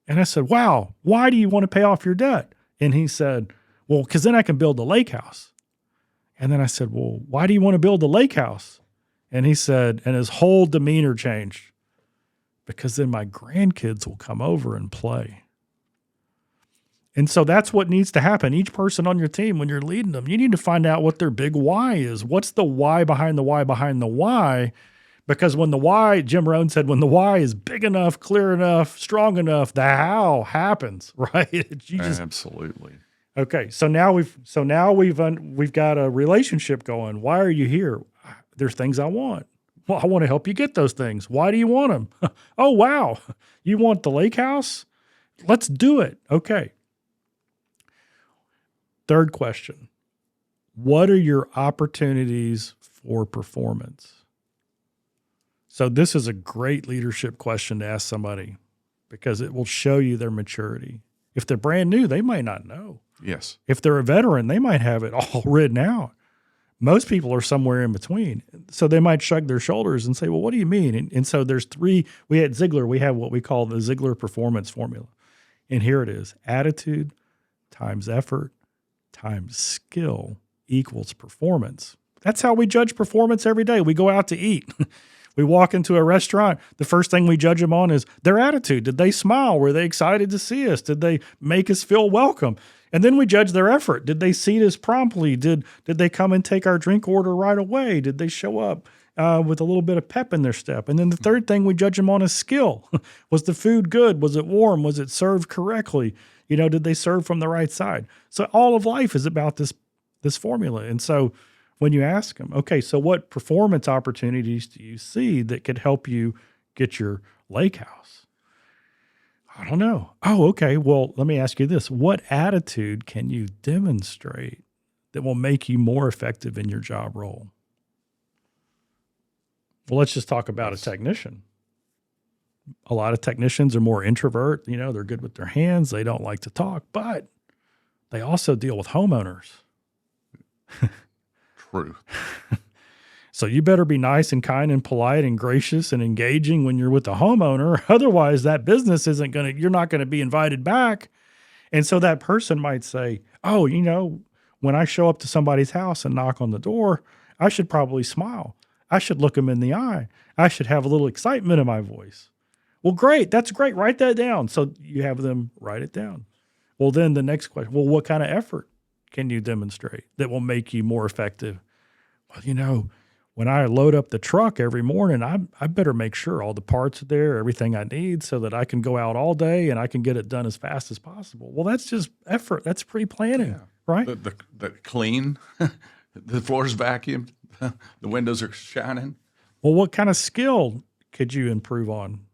And I said, wow, why do you want to pay off your debt? And he said, well, because then I can build the lake house. And then I said, well, why do you want to build the lake house? And he said, and his whole demeanor changed, because then my grandkids will come over and play. And so that's what needs to happen. Each person on your team, when you're leading them, you need to find out what their big why is. What's the why behind the why behind the why? Because when the why, Jim Rohn said, when the why is big enough, clear enough, strong enough, the how happens, right? Absolutely. Okay, so now we've got a relationship going. Why are you here? There's things I want. Well, I want to help you get those things. Why do you want them? Oh, wow. You want the lake house? Let's do it. Okay. Third question. What are your opportunities for performance? So this is a great leadership question to ask somebody, because it will show you their maturity. If they're brand new, they might not know. Yes. If they're a veteran, they might have it all written out. Most people are somewhere in between. So they might shrug their shoulders and say, well, what do you mean? And so there's 3, we had Ziglar, we have what we call the Ziglar performance formula. And here it is: attitude times effort times skill equals performance. That's how we judge performance every day. We go out to eat. We walk into a restaurant. The first thing we judge them on is their attitude. Did they smile? Were they excited to see us? Did they make us feel welcome? And then we judge their effort. Did they seat us promptly? Did they come and take our drink order right away? Did they show up with a little bit of pep in their step? And then the third thing we judge them on is skill. Was the food good? Was it warm? Was it served correctly? Did they serve from the right side? So all of life is about this formula. And so when you ask them, okay, so what performance opportunities do you see that could help you get your lake house? I don't know. Oh, okay. Well, let me ask you this. What attitude can you demonstrate that will make you more effective in your job role? Well, let's just talk about a technician. A lot of technicians are more introvert. They're good with their hands. They don't like to talk, but they also deal with homeowners. True. So you better be nice and kind and polite and gracious and engaging when you're with the homeowner. Otherwise, that business you're not going to be invited back. And so that person might say, oh, when I show up to somebody's house and knock on the door, I should probably smile. I should look them in the eye. I should have a little excitement in my voice. Well, great. That's great. Write that down. So you have them write it down. Well, then the next question, well, what kind of effort can you demonstrate that will make you more effective? Well, when I load up the truck every morning, I better make sure all the parts are there, everything I need, so that I can go out all day and I can get it done as fast as possible. Well, that's just effort. That's pre-planning, right? The clean, the floor's vacuumed, the windows are shining. Well, what kind of skill could you improve on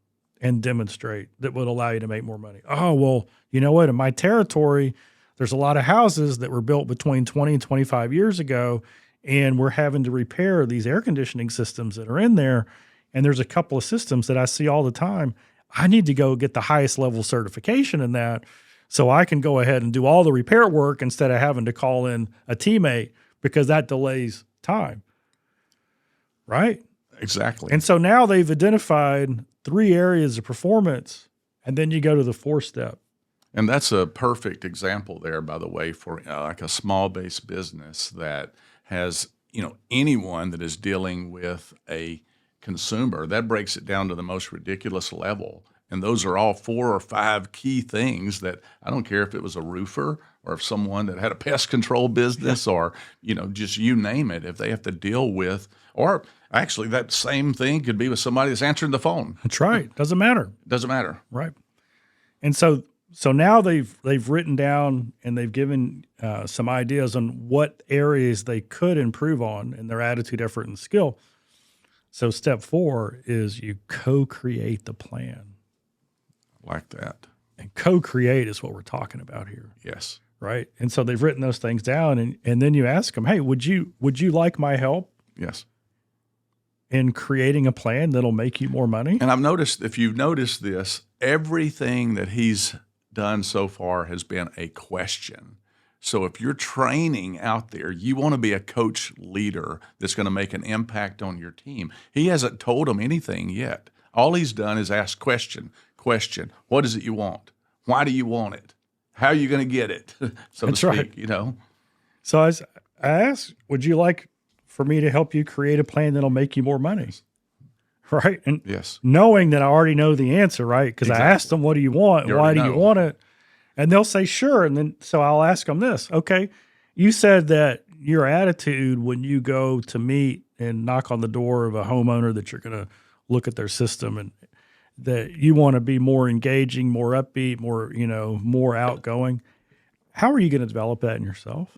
and demonstrate that would allow you to make more money? Oh, well, you know what? In my territory, there's a lot of houses that were built between 20 and 25 years ago, and we're having to repair these air conditioning systems that are in there. And there's a couple of systems that I see all the time. I need to go get the highest level certification in that so I can go ahead and do all the repair work instead of having to call in a teammate, because that delays time. Right? Exactly. And so now they've identified 3 areas of performance, and then you go to the 4th step. And that's a perfect example there, by the way, for like a small-based business that has, anyone that is dealing with a consumer, that breaks it down to the most ridiculous level. And those are all 4 or 5 key things that I don't care if it was a roofer or if someone that had a pest control business or, just you name it, if they have to deal with, or actually that same thing could be with somebody that's answering the phone. That's right. Doesn't matter. Doesn't matter. Right. And so now they've written down and they've given some ideas on what areas they could improve on in their attitude, effort, and skill. So step 4 is you co-create the plan. Like that. And co-create is what we're talking about here. Yes. Right. And so they've written those things down, and then you ask them, hey, would you like my help? Yes. In creating a plan that'll make you more money? And I've noticed, if you've noticed this, everything that he's done so far has been a question. So if you're training out there, you want to be a coach leader that's going to make an impact on your team. He hasn't told them anything yet. All he's done is ask question. What is it you want? Why do you want it? How are you going to get it? So That's to speak, right. So I asked, would you like for me to help you create a plan that'll make you more money? Right. And yes, knowing that I already know the answer, right? Because exactly. I asked them, what do you want? And why do you want it? And they'll say, sure. And then, so I'll ask them this. Okay. You said that your attitude when you go to meet and knock on the door of a homeowner, that you're going to look at their system, and that you want to be more engaging, more upbeat, more outgoing. How are you going to develop that in yourself?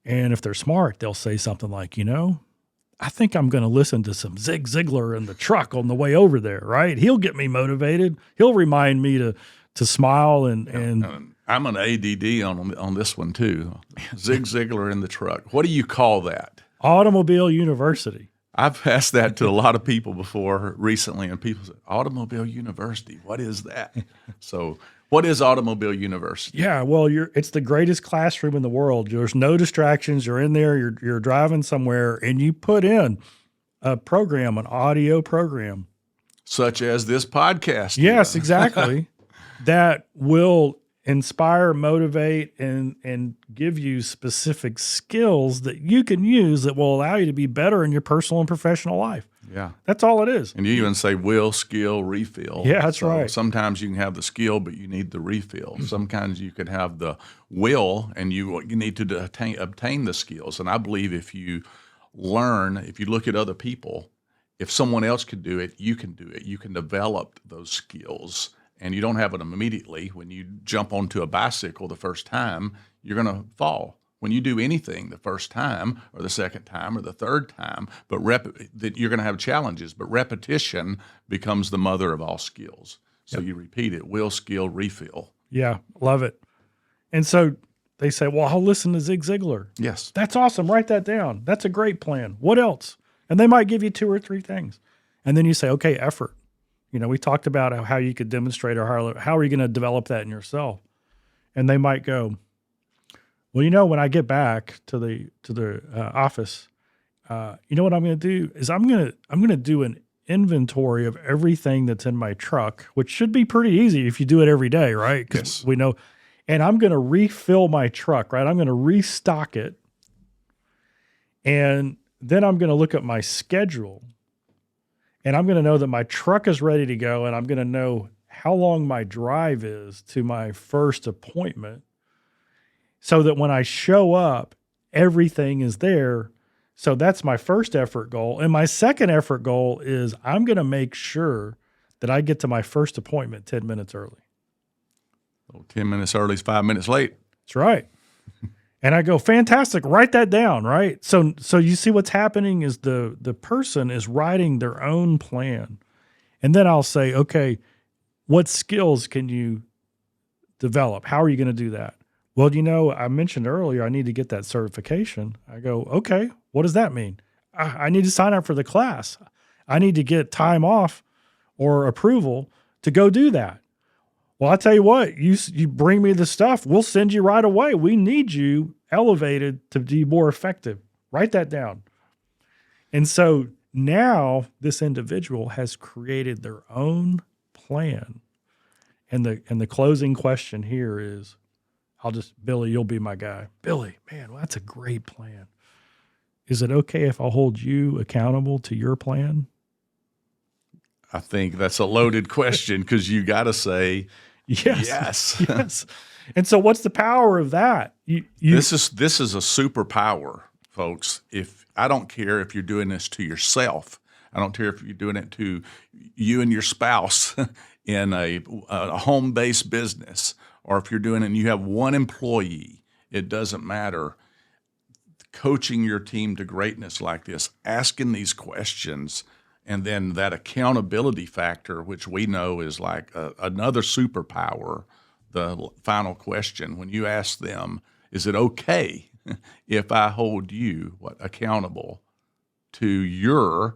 And if they're smart, they'll say something like, I think I'm going to listen to some Zig Ziglar in the truck on the way over there, right? He'll get me motivated. He'll remind me to smile and I'm an ADD on this one too. Zig Ziglar in the truck. What do you call that? Automobile University. I've asked that to a lot of people before recently, and people say, Automobile University, what is that? So what is Automobile University? Yeah, well, it's the greatest classroom in the world. There's no distractions. You're in there, you're driving somewhere, and you put in a program, an audio program. Such as this podcast. Yes, exactly. That will inspire, motivate, and give you specific skills that you can use that will allow you to be better in your personal and professional life. Yeah. That's all it is. And you even say will, skill, refill. Yeah, that's right. Sometimes you can have the skill, but you need the refill. Sometimes you could have the will, and you need to obtain the skills. And I believe if you look at other people, if someone else could do it, you can do it. You can develop those skills. And you don't have it immediately. When you jump onto a bicycle the first time, you're going to fall. When you do anything the first time or the second time or the third time, that you're going to have challenges. But repetition becomes the mother of all skills. So you repeat it, will, skill, refill. Yeah, love it. And so they say, well, I'll listen to Zig Ziglar. Yes. That's awesome. Write that down. That's a great plan. What else? And they might give you 2 or 3 things. And then you say, okay, effort. We talked about how you could demonstrate, or how are you going to develop that in yourself? And they might go, well, when I get back to the office, what I'm going to do is I'm going to do an inventory of everything that's in my truck, which should be pretty easy if you do it every day, right? Because we know. And I'm going to refill my truck, right? I'm going to restock it. And then I'm going to look at my schedule, and I'm going to know that my truck is ready to go, and I'm going to know how long my drive is to my first appointment, so that when I show up, everything is there. So that's my first effort goal. And my second effort goal is I'm going to make sure that I get to my first appointment 10 minutes early. 10 minutes early is 5 minutes late. That's right. And I go, fantastic, write that down, right? So you see what's happening is the person is writing their own plan. And then I'll say, okay, what skills can you develop? How are you going to do that? Well, I mentioned earlier I need to get that certification. I go, okay, what does that mean? I need to sign up for the class. I need to get time off or approval to go do that. Well, I tell you what, you bring me the stuff, we'll send you right away. We need you elevated to be more effective. Write that down. And so now this individual has created their own plan. And the closing question here is, Billy, you'll be my guy. Billy, man, well, that's a great plan. Is it okay if I hold you accountable to your plan? I think that's a loaded question, because you got to say yes. Yes. And so what's the power of that? This is a superpower, folks. If I don't care if you're doing this to yourself, I don't care if you're doing it to you and your spouse in a home-based business, or if you're doing it and you have one employee, it doesn't matter. Coaching your team to greatness like this, asking these questions, and then that accountability factor, which we know is like another superpower, the final question. When you ask them, is it okay if I hold you accountable to your,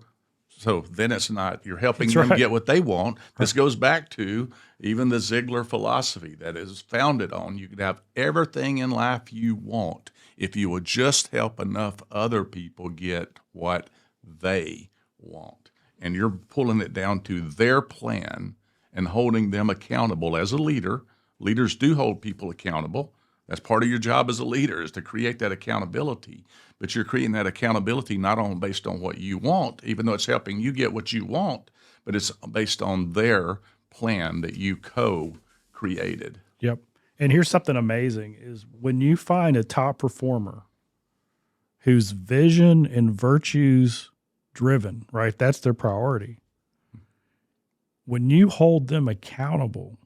so then it's not, you're helping them get what they want. This goes back to even the Ziglar philosophy that is founded on, you can have everything in life you want if you will just help enough other people get what they want. And you're pulling it down to their plan and holding them accountable as a leader. Leaders do hold people accountable. That's part of your job as a leader, is to create that accountability. But you're creating that accountability not only based on what you want, even though it's helping you get what you want, but it's based on their plan that you co-created. Yep. And here's something amazing is when you find a top performer whose vision and virtues driven, right? That's their priority. When you hold them accountable,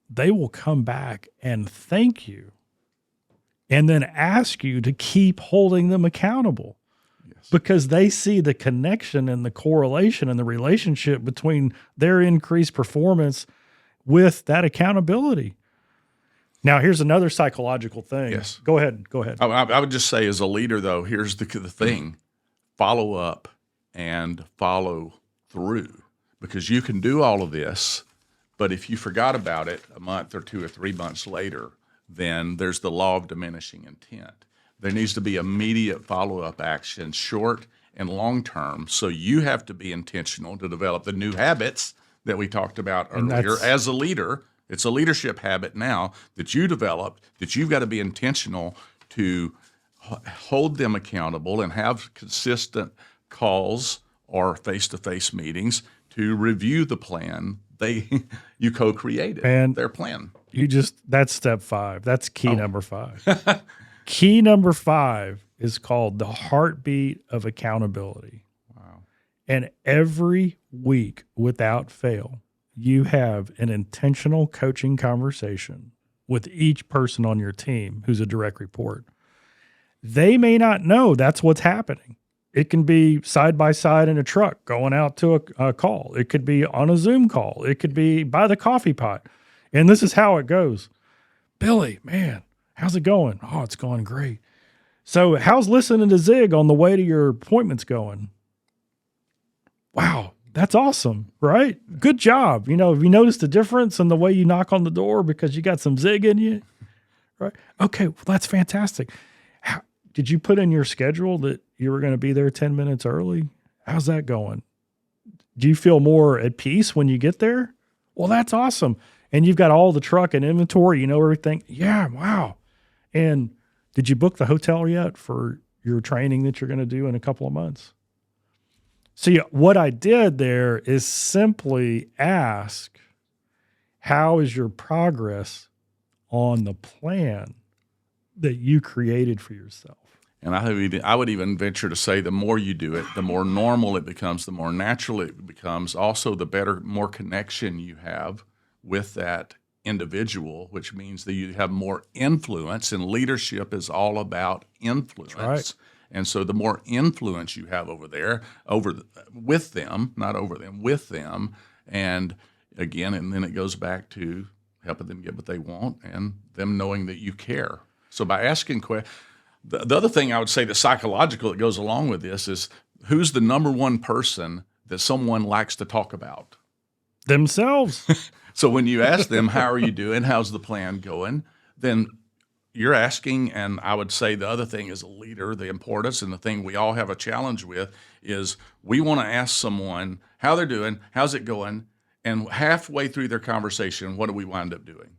they will come back and thank you and then ask you to keep holding them accountable. Yes. Because they see the connection and the correlation and the relationship between their increased performance with that accountability. Now, here's another psychological thing. Yes. Go ahead. I would just say, as a leader, though, here's the thing. Follow up and follow through, because you can do all of this, but if you forgot about it a month or 2 or 3 months later, then there's the law of diminishing intent. There needs to be immediate follow-up action, short and long term. So you have to be intentional to develop the new habits that we talked about earlier. As a leader, it's a leadership habit now that you developed, that you've got to be intentional to hold them accountable and have consistent calls or face-to-face meetings to review the plan you co-created, and their plan. That's step 5. That's key number 5. Key number 5 is called the heartbeat of accountability. Wow. And every week, without fail, you have an intentional coaching conversation with each person on your team who's a direct report. They may not know that's what's happening. It can be side by side in a truck going out to a call. It could be on a Zoom call. It could be by the coffee pot. And this is how it goes. Billy, man, how's it going? Oh, it's going great. So how's listening to Zig on the way to your appointments going? Wow, that's awesome, right? Good job. Have you noticed a difference in the way you knock on the door because you got some Zig in you? Right? Okay, well, that's fantastic. Did you put in your schedule that you were going to be there 10 minutes early? How's that going? Do you feel more at peace when you get there? Well, that's awesome. And you've got all the truck and inventory, everything. Yeah, wow. And did you book the hotel yet for your training that you're going to do in a couple of months? See, what I did there is simply ask, how is your progress on the plan that you created for yourself? And I would even venture to say the more you do it, the more normal it becomes, the more natural it becomes. Also, the better, more connection you have with that individual, which means that you have more influence. And leadership is all about influence. Right. And so the more influence you have with them, and again, and then it goes back to helping them get what they want and them knowing that you care. So by asking questions, the other thing I would say, the psychological that goes along with this is, who's the number one person that someone likes to talk about? Themselves. So when you ask them, how are you doing? How's the plan going? Then you're asking, and I would say the other thing as a leader, the importance and the thing we all have a challenge with is we want to ask someone how they're doing, how's it going, and halfway through their conversation, what do we wind up doing?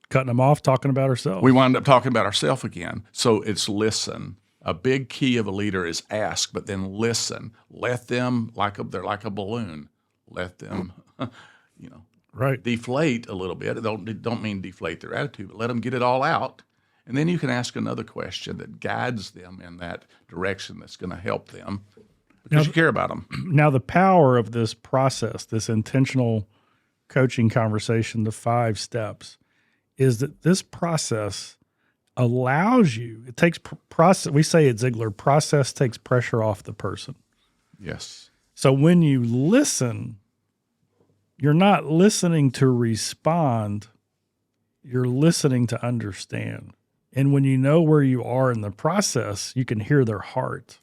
Cutting them off, talking about ourselves. We wind up talking about ourselves again. So it's listen. A big key of a leader is ask, but then listen. Let them, they're like a balloon. Let them, right, deflate a little bit. Don't mean deflate their attitude, but let them get it all out. And then you can ask another question that guides them in that direction that's going to help them because you care about them. Now, the power of this process, this intentional coaching conversation, the 5 steps, is that this process allows you, it takes process. We say at Ziglar, process takes pressure off the person. Yes. So when you listen, you're not listening to respond, you're listening to understand. And when you know where you are in the process, you can hear their heart.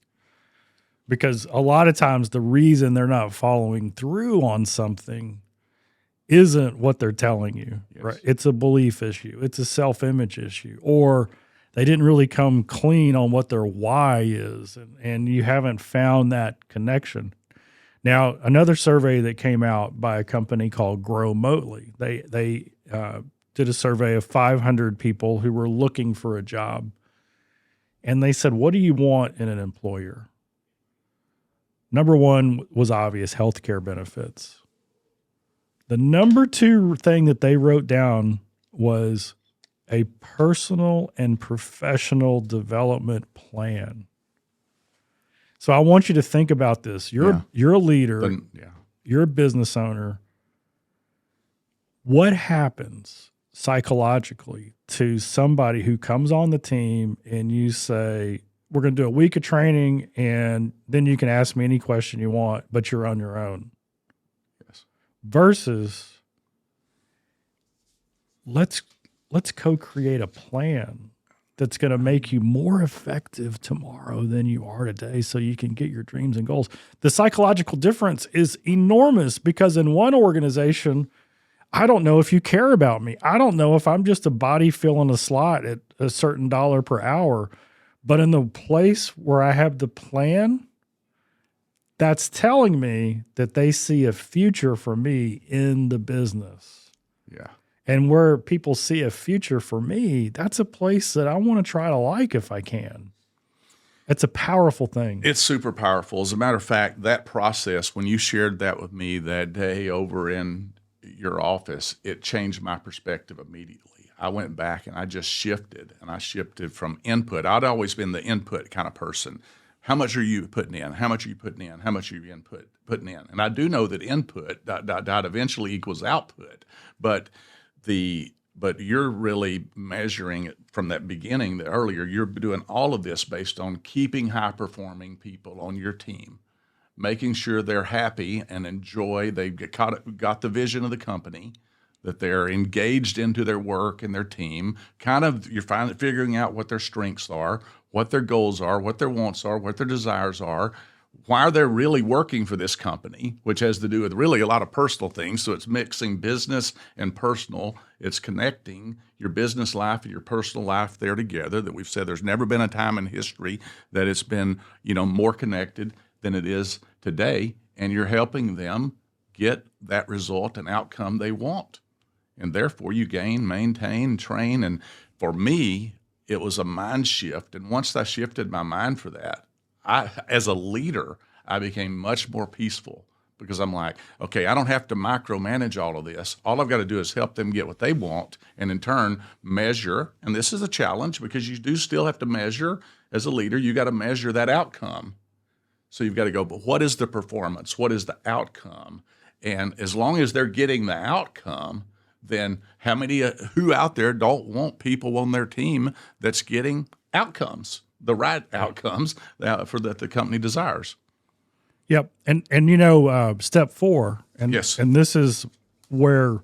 Because a lot of times the reason they're not following through on something isn't what they're telling you, yes. Right? It's a belief issue. It's a self-image issue. Or they didn't really come clean on what their why is, and you haven't found that connection. Now, another survey that came out by a company called Grow Motely, they did a survey of 500 people who were looking for a job, and they said, what do you want in an employer? Number one was obvious, healthcare benefits. The number 2 thing that they wrote down was a personal and professional development plan. So I want you to think about this. You're a leader. You're a business owner. What happens psychologically to somebody who comes on the team and you say, we're going to do a week of training and then you can ask me any question you want, but you're on your own? Versus let's co-create a plan that's going to make you more effective tomorrow than you are today so you can get your dreams and goals. The psychological difference is enormous because in one organization, I don't know if you care about me. I don't know if I'm just a body filling a slot at a certain dollar per hour. But in the place where I have the plan, that's telling me that they see a future for me in the business. Yeah. And where people see a future for me, that's a place that I want to try to like if I can. It's a powerful thing. It's super powerful. As a matter of fact, that process, when you shared that with me that day over in your office, it changed my perspective immediately. I went back and I just shifted, and I shifted from input. I'd always been the input kind of person. How much are you putting in? How much are you putting in? How much are you putting in? And I do know that input eventually equals output, but the but you're really measuring it from that beginning, the earlier. You're doing all of this based on keeping high-performing people on your team, making sure they're happy and enjoy, they've got the vision of the company, that they're engaged into their work and their team. Kind of, you're finally figuring out what their strengths are, what their goals are, what their wants are, what their desires are, why they're really working for this company, which has to do with really a lot of personal things. So it's mixing business and personal. It's connecting your business life and your personal life there together. That we've said there's never been a time in history that it's been, more connected than it is today. And you're helping them get that result and outcome they want. And therefore you gain, maintain, train. And for me, it was a mind shift. And once I shifted my mind for that, as a leader, I became much more peaceful, because I'm like, okay, I don't have to micromanage all of this. All I've got to do is help them get what they want, and in turn measure. And this is a challenge, because you do still have to measure as a leader. You got to measure that outcome. So you've got to go, but what is the performance? What is the outcome? And as long as they're getting the outcome, then who out there don't want people on their team that's getting outcomes, the right outcomes that the company desires? Yep. And step 4, and Yes. and this is where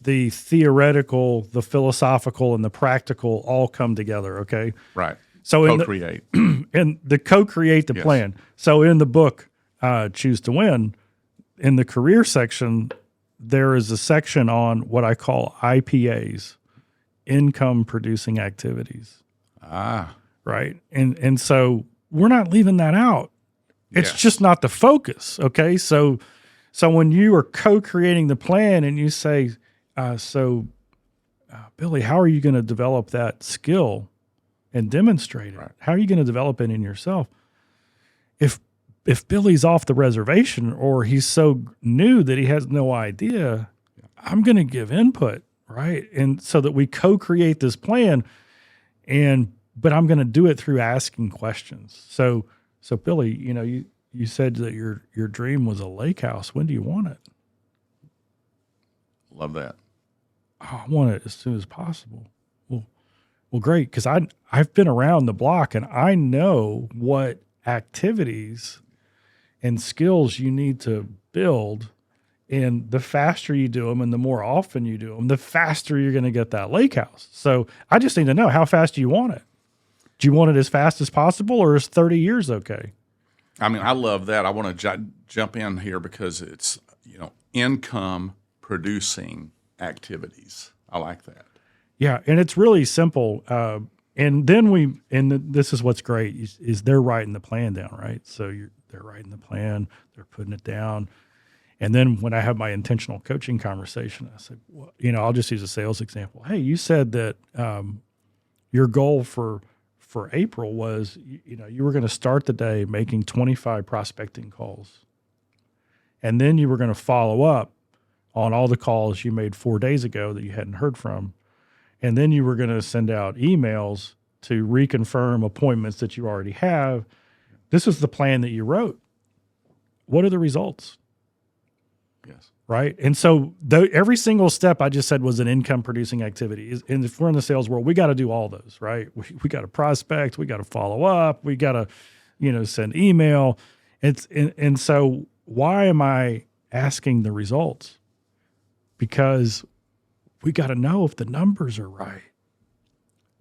the theoretical, the philosophical, and the practical all come together. Okay. Right. So Co-create. and the co-create the Yes. plan. So in the book, Choose to Win, in the career section, there is a section on what I call IPAs, income producing activities. Right. And so we're not leaving that out. It's Yes. just not the focus. Okay. So when you are co-creating the plan and you say, Billy, how are you going to develop that skill and demonstrate it? Right. How are you going to develop it in yourself? If Billy's off the reservation, or he's so new that he has no idea, I'm going to give input, right? And so that we co-create this plan, but I'm going to do it through asking questions. So Billy, you said that your dream was a lake house. When do you want it? Love that. Oh, I want it as soon as possible. Well, great, because I've been around the block and I know what activities and skills you need to build. And the faster you do them and the more often you do them, the faster you're going to get that lake house. So I just need to know, how fast do you want it? Do you want it as fast as possible, or is 30 years okay? I mean, I love that. I want to jump in here because it's, income producing activities. I like that. Yeah, and it's really simple. And then this is what's great is they're writing the plan down, right? So they're writing the plan, they're putting it down. And then when I have my intentional coaching conversation, I say, well, I'll just use a sales example. Hey, you said that your goal for April was, you were going to start the day making 25 prospecting calls. And then you were going to follow up on all the calls you made 4 days ago that you hadn't heard from. And then you were going to send out emails to reconfirm appointments that you already have. This is the plan that you wrote. What are the results? Yes. Right. And so every single step I just said was an income producing activity. And if we're in the sales world, we got to do all those, right? We got to prospect, we got to follow up, we got to, send email. And so why am I asking the results? Because we got to know if the numbers are right.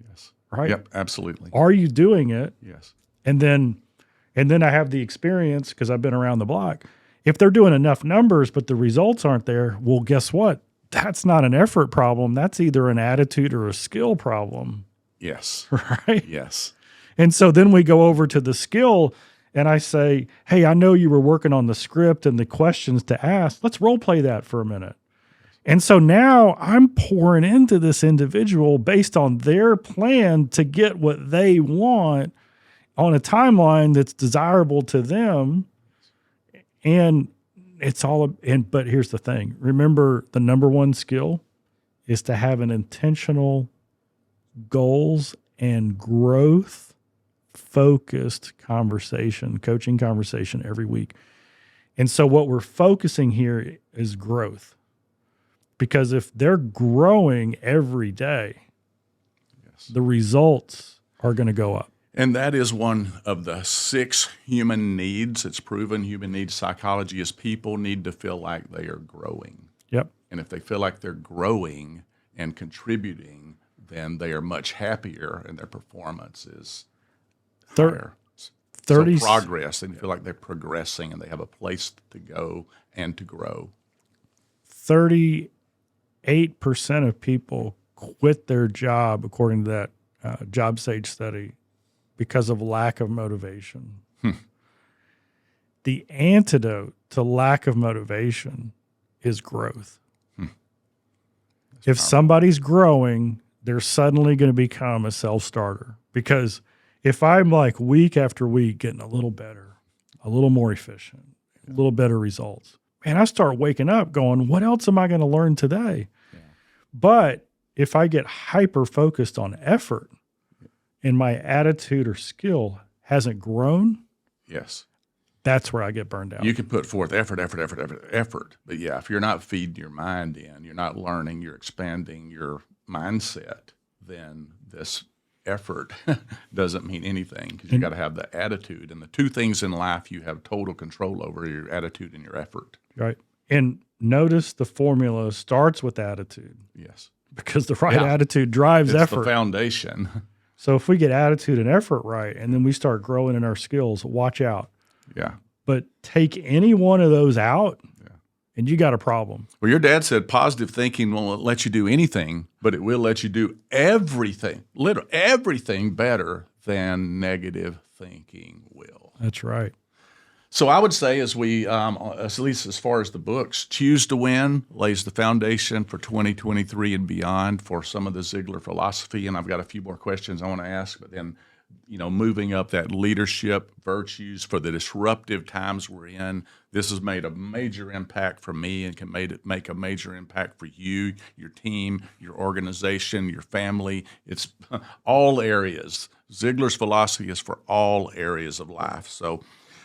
Yes. Right. Yep. Absolutely. Are you doing it? Yes. And then I have the experience, because I've been around the block. If they're doing enough numbers, but the results aren't there, well, guess what? That's not an effort problem. That's either an attitude or a skill problem. Yes. Right. Yes. And so then we go over to the skill, and I say, hey, I know you were working on the script and the questions to ask. Let's role play that for a minute. And so now I'm pouring into this individual based on their plan to get what they want on a timeline that's desirable to them. And but here's the thing. Remember, the number one skill is to have an intentional goals and growth focused coaching conversation every week. And so what we're focusing here is growth. Because if they're growing every day, the results are going to go up. And that is one of the 6 human needs. It's proven human needs psychology is people need to feel like they are growing. Yep. And if they feel like they're growing and contributing, then they are much happier and their performance is higher. 30 So progress, they feel like they're progressing and they have a place to go and to grow. 38% of people quit their job, according to that Job Sage study, because of lack of motivation. The antidote to lack of motivation is growth. If somebody's growing, they're suddenly going to become a self-starter. Because if I'm like week after week getting a little better, a little more efficient, a little better results, man, I start waking up going, what else am I going to learn today? Yeah. But if I get hyper-focused on effort and my attitude or skill hasn't grown, yes, that's where I get burned out. You can put forth effort. But yeah, if you're not feeding your mind in, you're not learning, you're expanding your mindset, then this effort doesn't mean anything, because you got to have the attitude. And the 2 things in life you have total control over: your attitude and your effort. Right. And notice the formula starts with attitude. Yes. Because the right attitude drives it's effort. The foundation. So if we get attitude and effort right, and then we start growing in our skills, watch out. Yeah. But take any one of those out, and you got a problem. Well, your dad said positive thinking won't let you do anything, but it will let you do everything, literally everything, better than negative thinking will. That's right. So I would say, as we, at least as far as the books, Choose to Win lays the foundation for 2023 and beyond for some of the Ziglar philosophy. And I've got a few more questions I want to ask, but then, moving up that leadership virtues for the disruptive times we're in. This has made a major impact for me and can make a major impact for you, your team, your organization, your family. It's all areas. Ziglar's philosophy is for all areas of life. So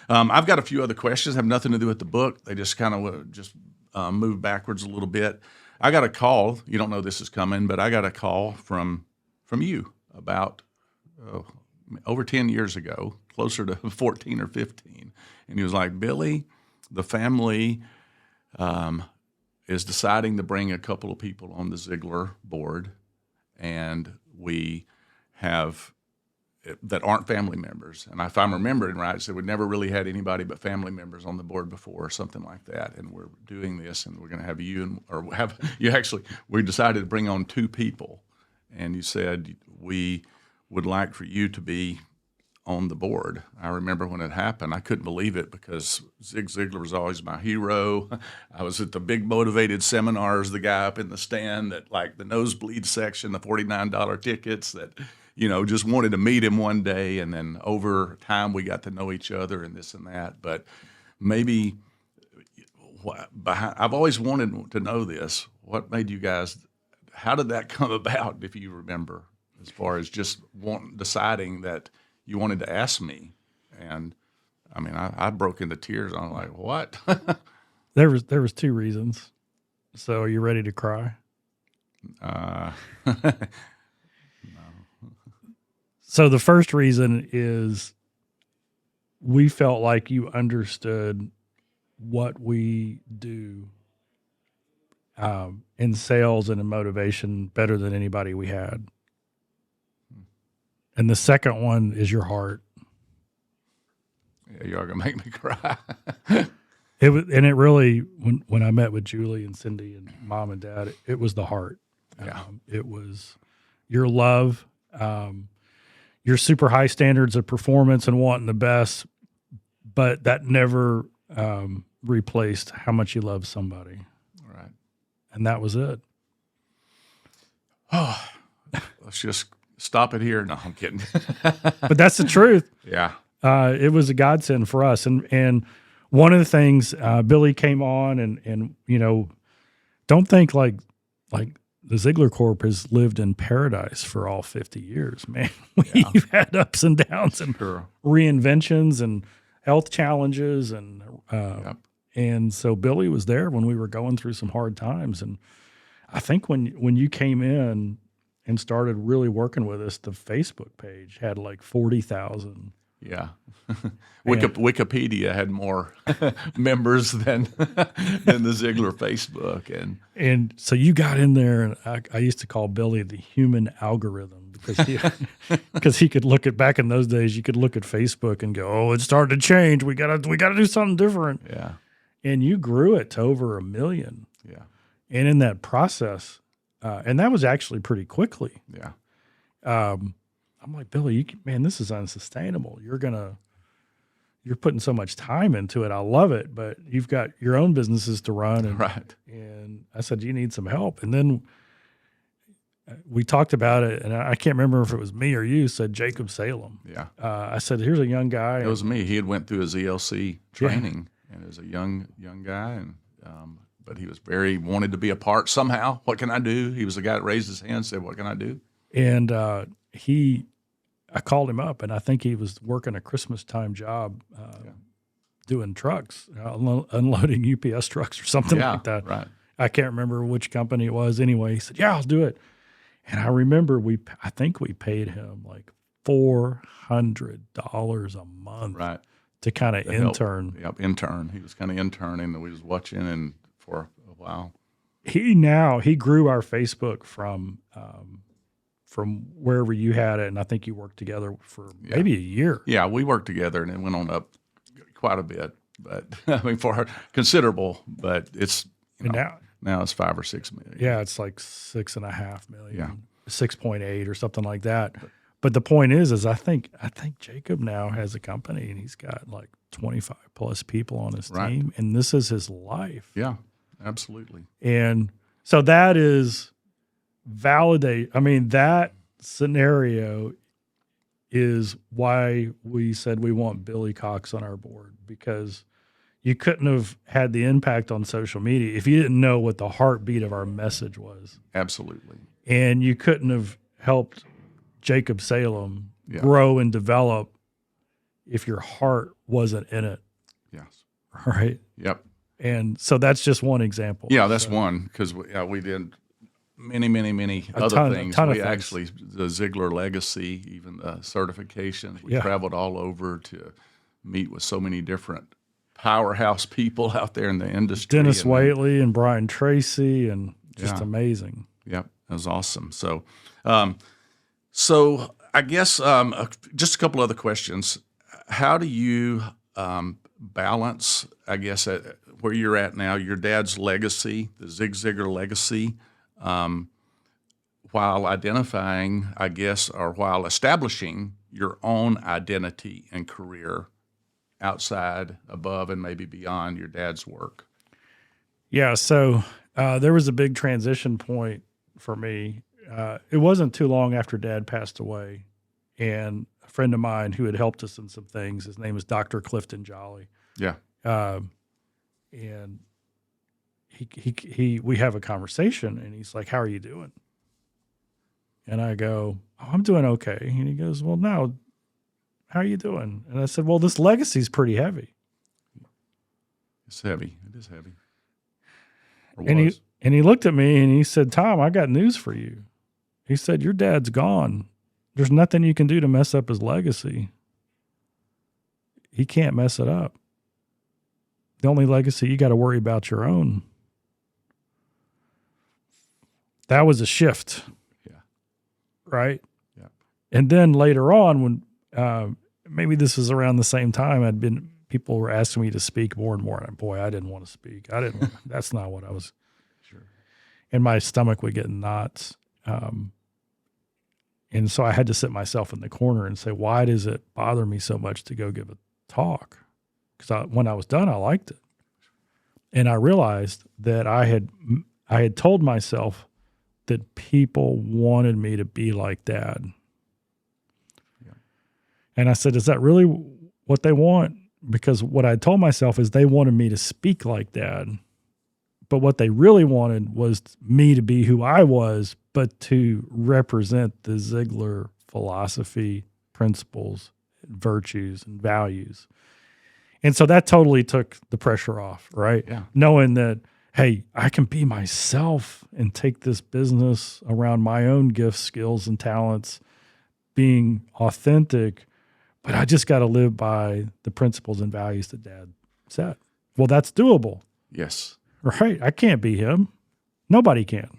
I've got a few other questions, have nothing to do with the book. They just kind of move backwards a little bit. I got a call. You don't know this is coming, but I got a call from you about over 10 years ago, closer to 14 or 15. And he was like, Billy, the family is deciding to bring a couple of people on the Ziglar board, and we have that aren't family members. And if I'm remembering right, so we'd never really had anybody but family members on the board before, or something like that. And we're doing this, and we're going to have we decided to bring on 2 people. And you said, we would like for you to be on the board. I remember when it happened, I couldn't believe it, because Zig Ziglar was always my hero. I was at the big motivated seminars, the guy up in the stand that, like, the nosebleed section, the $49 tickets, that just wanted to meet him one day. And then over time, we got to know each other and this and that. But maybe I've always wanted to know this. What made you guys, how did that come about, if you remember, as far as just deciding that you wanted to ask me? And I mean, I broke into tears. I'm like, what? There was 2 reasons. So are you ready to cry? No. So the first reason is we felt like you understood what we do in sales and in motivation better than anybody we had. And the second one is your heart. Yeah, you're gonna make me cry. It really, when I met with Julie and Cindy and Mom and Dad, it was the heart. Yeah. It was your love, your super high standards of performance and wanting the best, but that never replaced how much you love somebody. Right. And that was it. Oh, let's just stop it here. No, I'm kidding. But that's the truth. Yeah. It was a godsend for us. And one of the things, Billy came on and don't think like the Ziglar Corp has lived in paradise for all 50 years, man. We've had ups and downs and reinventions and health challenges. And so Billy was there when we were going through some hard times. And I think when you came in and started really working with us, the Facebook page had like 40,000. Yeah. Wikipedia had more members than the Ziglar Facebook. And so you got in there, and I used to call Billy the human algorithm because he could look at, back in those days, you could look at Facebook and go, oh, it's starting to change. We gotta do something different. Yeah. And you grew it to over 1 million. Yeah. And in that process, and that was actually pretty quickly. Yeah. I'm like, Billy, man, this is unsustainable. You're putting so much time into it. I love it, but you've got your own businesses to run. And, right. And I said, you need some help. And then we talked about it, and I can't remember if it was me or you said Jacob Salem. Yeah. I said, here's a young guy. It was me. He had went through his ELC training, and as a young guy, and but he was wanted to be a part somehow. What can I do? He was the guy that raised his hand and said, what can I do? And I called him up, and I think he was working a Christmas time job doing trucks, unloading UPS trucks or something like that. Right. I can't remember which company it was. Anyway, he said, yeah, I'll do it. And I remember I think we paid him like $400 a month right. to kind of intern. Yep, intern. He was kind of interning, and we was watching and for a while. He grew our Facebook from wherever you had it, and I think you worked together for maybe a year. Yeah, we worked together, and it went on up quite a bit, but I mean for considerable. But it's now it's 5 or 6 million. Yeah, it's like 6.5 million. Yeah, 6.8 or something like that. But the point is I think Jacob now has a company, and he's got like 25 plus people on his team, and this is his life. Yeah, absolutely. And so that is validate. I mean, that scenario is why we said we want Billy Cox on our board, because you couldn't have had the impact on social media if you didn't know what the heartbeat of our message was. Absolutely. And you couldn't have helped Jacob Salem grow and develop if your heart wasn't in it. Yes. Right. Yep. And so that's just one example. Yeah, that's one, because we did many other things. We actually, the Ziglar legacy, even the certifications, we traveled all over to meet with so many different powerhouse people out there in the industry. Dennis Waitley and Brian Tracy, and just amazing. Yep, that was awesome. So, so I guess just a couple other questions. How do you balance, I guess, where you're at now, your dad's legacy, the Zig Ziglar legacy, while identifying, I guess, or while establishing your own identity and career outside, above, and maybe beyond your dad's work? Yeah, so there was a big transition point for me. It wasn't too long after Dad passed away, and a friend of mine who had helped us in some things, his name is Dr. Clifton Jolly. Yeah. And we have a conversation, and he's like, how are you doing? And I go, oh, I'm doing okay. And he goes, well, now, how are you doing? And I said, well, this legacy is pretty heavy. It's heavy. It is heavy. And he looked at me and he said, Tom, I got news for you. He said, your dad's gone. There's nothing you can do to mess up his legacy. He can't mess it up. The only legacy, you got to worry about your own. That was a shift. Yeah. Right? Yeah. And then later on, when maybe this was around the same time, people were asking me to speak more and more. And boy, I didn't want to speak. That's not what I was. Sure. And my stomach would get knots. And so I had to sit myself in the corner and say, why does it bother me so much to go give a talk? Because when I was done, I liked it. And I realized that I had told myself that people wanted me to be like Dad. Yeah. And I said, is that really what they want? Because what I told myself is they wanted me to speak like Dad. But what they really wanted was me to be who I was, but to represent the Ziglar philosophy, principles, virtues, and values. And so that totally took the pressure off, right? Yeah. Knowing that hey, I can be myself and take this business around my own gifts, skills, and talents, being authentic, but I just got to live by the principles and values that Dad set. Well, that's doable, Yes. right? I can't be him. Nobody can.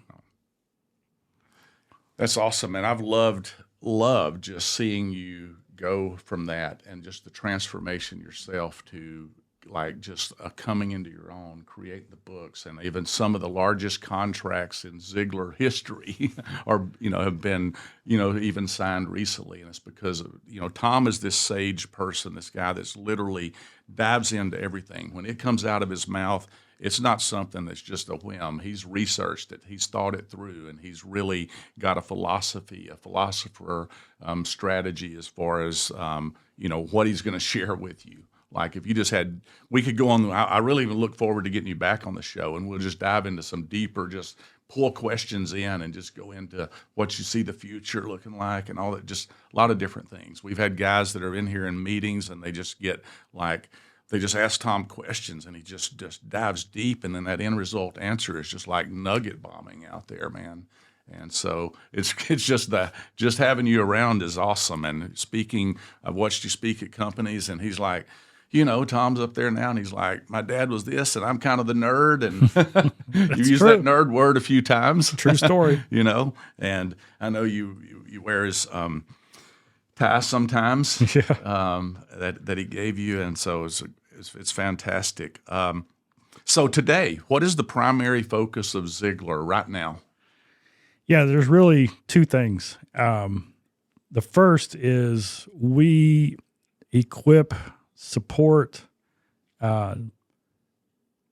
That's awesome. And I've loved just seeing you go from that and just the transformation yourself to like just coming into your own, create the books, and even some of the largest contracts in Ziglar history are, have been, even signed recently. And it's because of, Tom is this sage person, this guy that's literally dives into everything. When it comes out of his mouth, it's not something that's just a whim. He's researched it, he's thought it through, and he's really got a philosopher strategy as far as, what he's going to share with you. Like if you just had, we could go on. I really even look forward to getting you back on the show, and we'll just dive into some deeper, just pull questions in and just go into what you see the future looking like and all that. Just a lot of different things. We've had guys that are in here in meetings, and they just get like, they just ask Tom questions, and he just dives deep, and then that end result answer is just like nugget bombing out there, man. And so it's just having you around is awesome. And speaking, I've watched you speak at companies, and he's like, Tom's up there now, and he's like, my dad was this, and I'm kind of the nerd, and you've used that nerd word a few times. True story. And I know you wear his tie sometimes that he gave you, and so it's fantastic. So today, what is the primary focus of Ziglar right now? Yeah, there's really two things. The first is we equip, support, and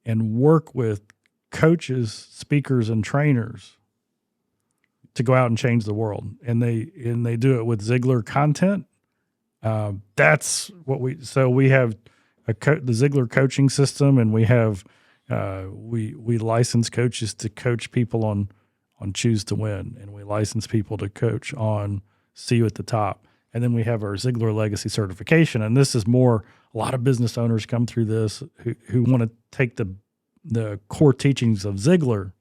work with coaches, speakers, and trainers to go out and change the world. And they do it with Ziglar content. That's what we have the Ziglar coaching system, and we have we license coaches to coach people on Choose to Win, and we license people to coach on See You at the Top. And then we have our Ziglar Legacy certification. And this is more, a lot of business owners come through this who want to take the core teachings of Ziglar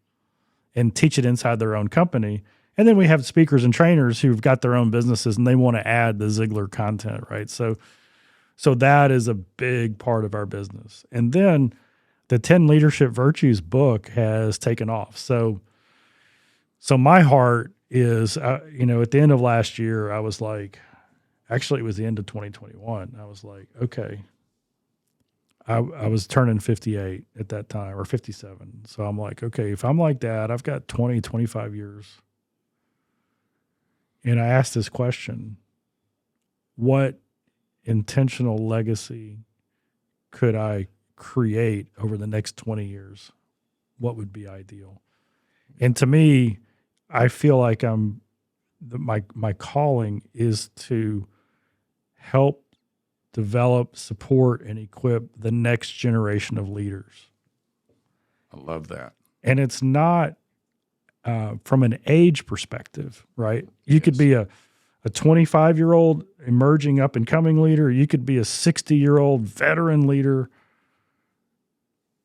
and teach it inside their own company. And then we have speakers and trainers who've got their own businesses, and they want to add the Ziglar content, right? So that is a big part of our business. And then the 10 Leadership Virtues book has taken off. So my heart is, at the end of last year, I was like, actually it was the end of 2021. I was like, okay, I was turning 58 at that time, or 57. So I'm like, okay, if I'm like Dad, I've got 20, 25 years. And I asked this question, what intentional legacy could I create over the next 20 years? What would be ideal? And to me, I feel like my calling is to help develop, support, and equip the next generation of leaders. I love that. And it's not from an age perspective, right? You could be a 25-year-old emerging up and coming leader. You could be a 60-year-old veteran leader.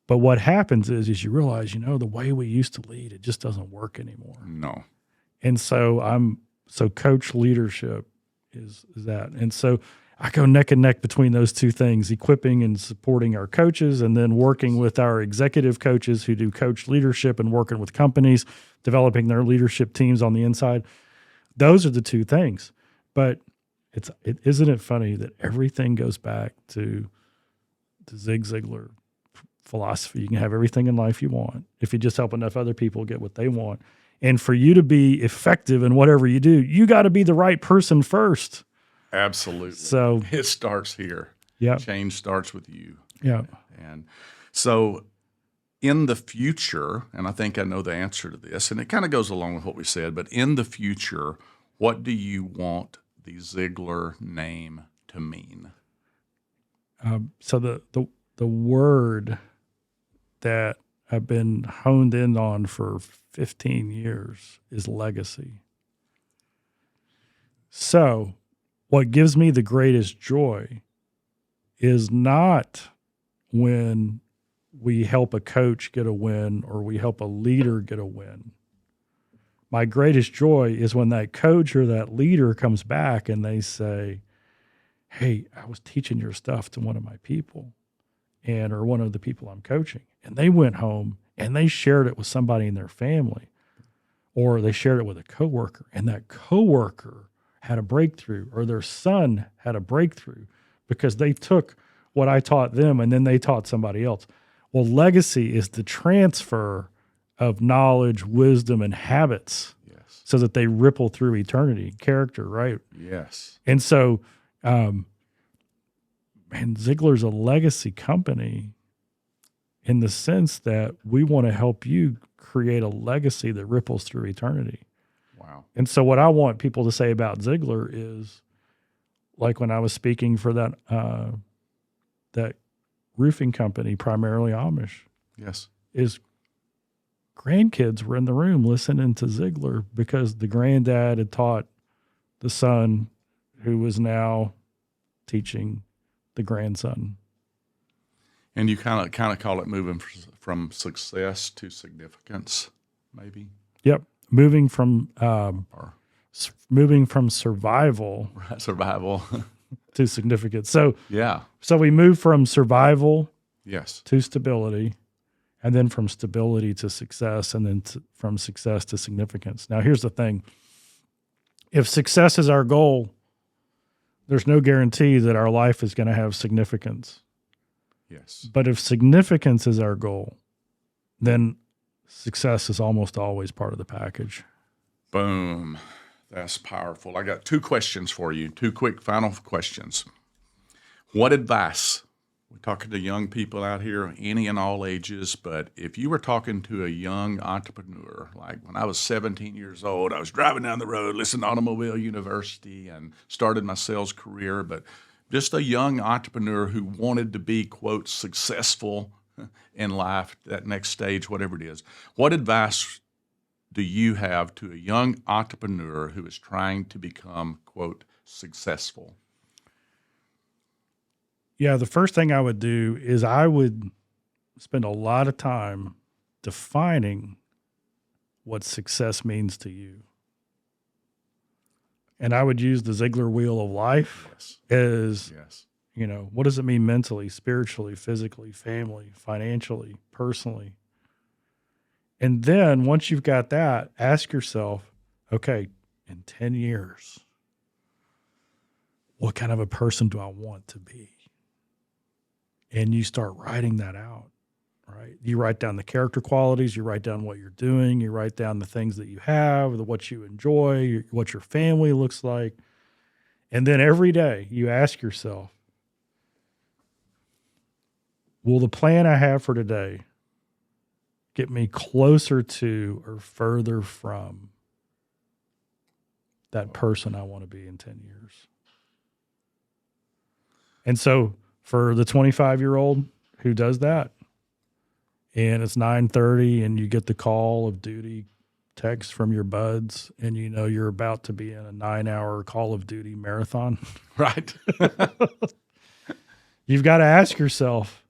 But what happens is you realize, the way we used to lead, it just doesn't work anymore. No. And so coach leadership is that. And so I go neck and neck between those two things, equipping and supporting our coaches, and then working with our executive coaches who do coach leadership and working with companies, developing their leadership teams on the inside. Those are the two things. But isn't it funny that everything goes back to the Zig Ziglar philosophy? You can have everything in life you want if you just help enough other people get what they want. And for you to be effective in whatever you do, you got to be the right person first. Absolutely. So it starts here. Yeah. Change starts with you. Yeah. And so in the future, and I think I know the answer to this, and it kind of goes along with what we said, but in the future, what do you want the Ziglar name to mean? So the word that I've been honed in on for 15 years is legacy. So what gives me the greatest joy is not when we help a coach get a win or we help a leader get a win. My greatest joy is when that coach or that leader comes back and they say, hey, I was teaching your stuff to one of my people or one of the people I'm coaching. And they went home and they shared it with somebody in their family, or they shared it with a coworker, and that coworker had a breakthrough, or their son had a breakthrough because they took what I taught them and then they taught somebody else. Well, legacy is the transfer of knowledge, wisdom, and habits, Yes. so that they ripple through eternity. Character, right? Yes. And so, and Ziglar's a legacy company in the sense that we want to help you create a legacy that ripples through eternity. Wow. And so what I want people to say about Ziglar is, like when I was speaking for that roofing company, primarily Amish, Yes. is grandkids were in the room listening to Ziglar because the granddad had taught the son, who was now teaching the grandson. And you kind of call it moving from success to significance, maybe. Yep, moving from Or survival survival. to significance. So Yeah. so we move from survival Yes. to stability, and then from stability to success, and then from success to significance. Now, here's the thing. If success is our goal, there's no guarantee that our life is going to have significance. Yes. But if significance is our goal, then success is almost always part of the package. Boom. That's powerful. I got 2 questions for you, 2 quick final questions. What advice? We're talking to young people out here, any and all ages, but if you were talking to a young entrepreneur, like when I was 17 years old, I was driving down the road, listening to Automobile University and started my sales career, but just a young entrepreneur who wanted to be, quote, successful in life, that next stage, whatever it is. What advice do you have to a young entrepreneur who is trying to become, quote, successful? Yeah, the first thing I would do is I would spend a lot of time defining what success means to you. And I would use the Ziglar wheel of life Yes. as, Yes. what does it mean mentally, spiritually, physically, family, financially, personally? And then once you've got that, ask yourself, okay, in 10 years, what kind of a person do I want to be? And you start writing that out, right? You write down the character qualities, you write down what you're doing, you write down the things that you have, what you enjoy, what your family looks like. And then every day you ask yourself, will the plan I have for today get me closer to or further from that person I want to be in 10 years? And so for the 25-year-old who does that, and it's 9:30 and you get the call of duty text from your buds and you're about to be in a 9-hour Call of Duty marathon, Right. you've got to ask yourself,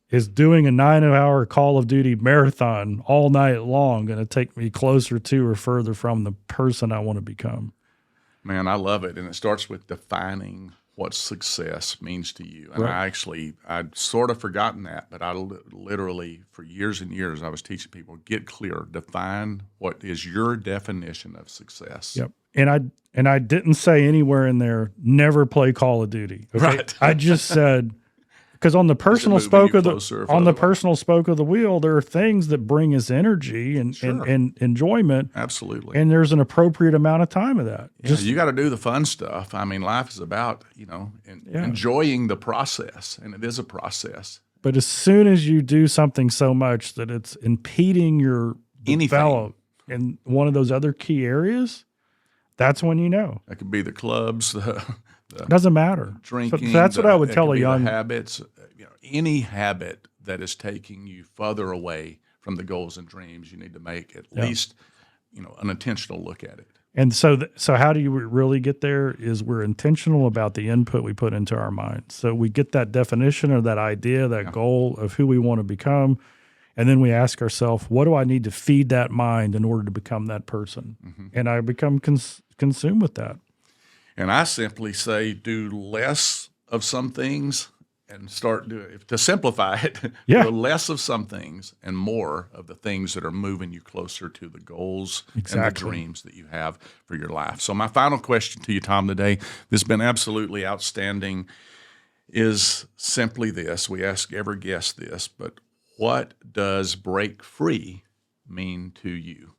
is doing a 9-hour Call of Duty marathon all night long going to take me closer to or further from the person I want to become? Man, I love it. And it starts with defining what success means to you. And Right. I'd sort of forgotten that, but I literally, for years and years, I was teaching people, get clear, define what is your definition of success. Yep. And I didn't say anywhere in there, never play Call of Duty. Okay? Right. I just said, because on the personal moving spoke you of closer or on the further? personal spoke of the wheel, there are things that bring us energy and Sure. and enjoyment, Absolutely. and there's an appropriate amount of time of that. Yeah, you got to do the fun stuff. I mean, life is about, enjoying the process, and it is a process. But as soon as you do something so much that it's impeding your Anything. develop in one of those other key areas, that's when you know. That could be the clubs, the It doesn't matter. drinking. So that's what I would it tell could a be young the habits, any habit that is taking you further away from the goals and dreams, you need to make at least, an intentional look at it. And so how do you really get there is we're intentional about the input we put into our mind. So we get that definition or that idea, that goal of who we want to become. And then we ask ourselves, what do I need to feed that mind in order to become that person? Mm-hmm. And I become consumed with that. And I simply say, do less of some things and start doing, to simplify it, do less of some things and more of the things that are moving you closer to the goals and the dreams that you have for your life. So my final question to you, Tom, today, this has been absolutely outstanding, is simply this. We ask every guest this, but what does break free mean to you?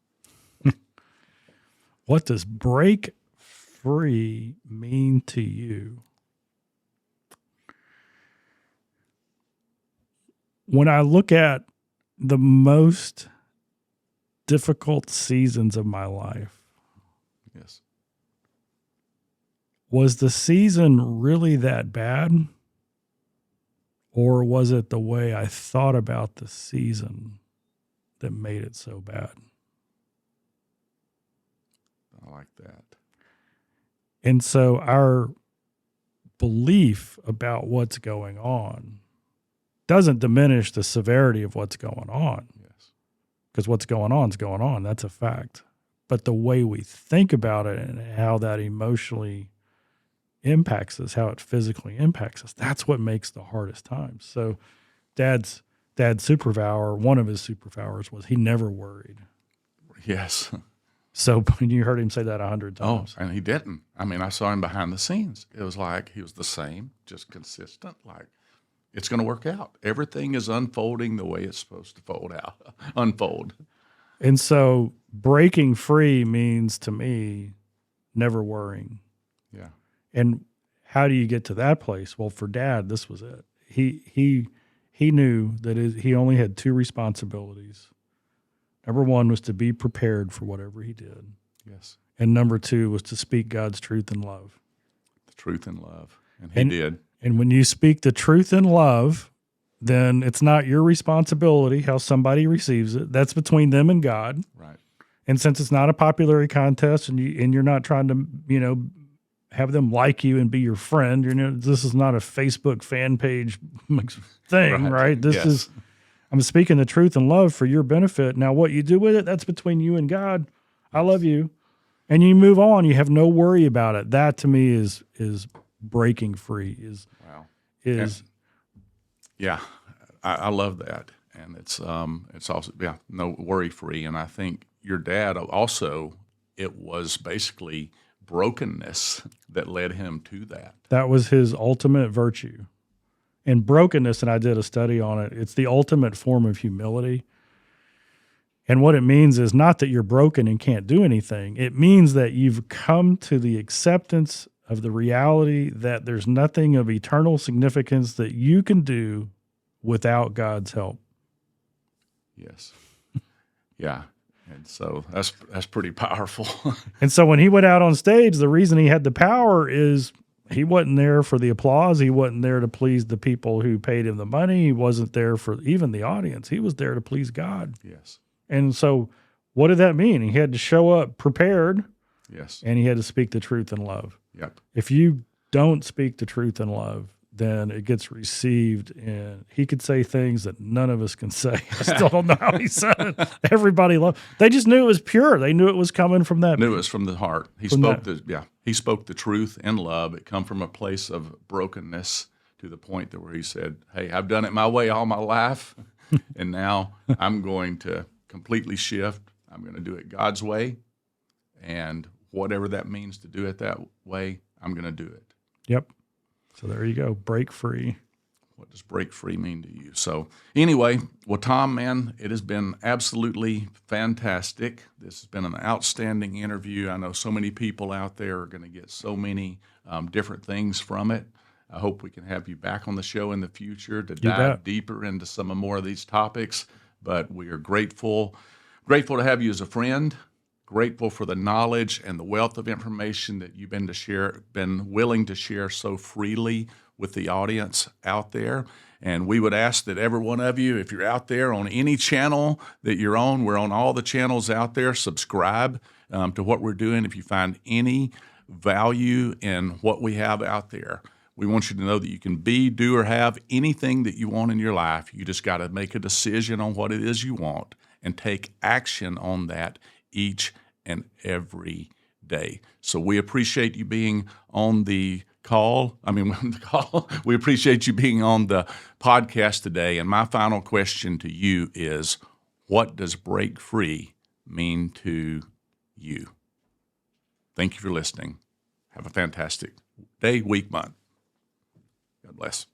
What does break free mean to you? When I look at the most difficult seasons of my life, yes, was the season really that bad? Or was it the way I thought about the season that made it so bad? I like that. And so our belief about what's going on doesn't diminish the severity of what's going on. Yes. Because what's going on is going on. That's a fact. But the way we think about it and how that emotionally impacts us, how it physically impacts us, that's what makes the hardest times. So dad's superpower, one of his superpowers was he never worried. Yes. So you heard him say that 100 times. Oh, and he didn't. I mean, I saw him behind the scenes. It was like he was the same, just consistent, like, it's going to work out. Everything is unfolding the way it's supposed to unfold. And so breaking free means to me never worrying. Yeah. And how do you get to that place? Well, for Dad, this was it. He knew that he only had two responsibilities. Number one was to be prepared for whatever he did. Yes. And number two was to speak God's truth in love. The truth in love. And he did. And when you speak the truth in love, then it's not your responsibility how somebody receives it. That's between them and God. Right. And since it's not a popularity contest and you're not trying to, have them like you and be your friend, this is not a Facebook fan page thing, right? This is, I'm speaking the truth in love for your benefit. Now, what you do with it, that's between you and God. I love you. And you move on. You have no worry about it. That to me is breaking free I love that. And it's also, no worry free. And I think your dad also, it was basically brokenness that led him to that. That was his ultimate virtue. And brokenness, and I did a study on it, it's the ultimate form of humility. And what it means is not that you're broken and can't do anything. It means that you've come to the acceptance of the reality that there's nothing of eternal significance that you can do without God's help. Yes. Yeah. And so that's pretty powerful. And so when he went out on stage, the reason he had the power is he wasn't there for the applause. He wasn't there to please the people who paid him the money. He wasn't there for even the audience. He was there to please God. Yes. And so what did that mean? He had to show up prepared. Yes. And he had to speak the truth in love. Yep. If you don't speak the truth in love, then it gets received, and he could say things that none of us can say. I still don't know how he said it. Everybody loved. They just knew it was pure. They knew it was coming from that. Knew it was from the heart. He spoke the truth in love. It come from a place of brokenness to the point that where he said, "Hey, I've done it my way all my life, and now I'm going to completely shift. I'm going to do it God's way, and whatever that means to do it that way, I'm going to do it." Yep. So there you go. Break free. What does break free mean to you? So anyway, well, Tom, man, it has been absolutely fantastic. This has been an outstanding interview. I know so many people out there are going to get so many different things from it. I hope we can have you back on the show in the future to dive deeper into some more of these topics. But we are grateful to have you as a friend, Grateful for the knowledge and the wealth of information that you've been willing to share so freely with the audience out there. And we would ask that every one of you, if you're out there on any channel that you're on, we're on all the channels out there, subscribe to what we're doing. If you find any value in what we have out there, we want you to know that you can be, do, or have anything that you want in your life. You just got to make a decision on what it is you want and take action on that each and every day. So we appreciate you being on the call. We appreciate you being on the podcast today. And my final question to you is, what does break free mean to you? Thank you for listening. Have a fantastic day, week, month. God bless.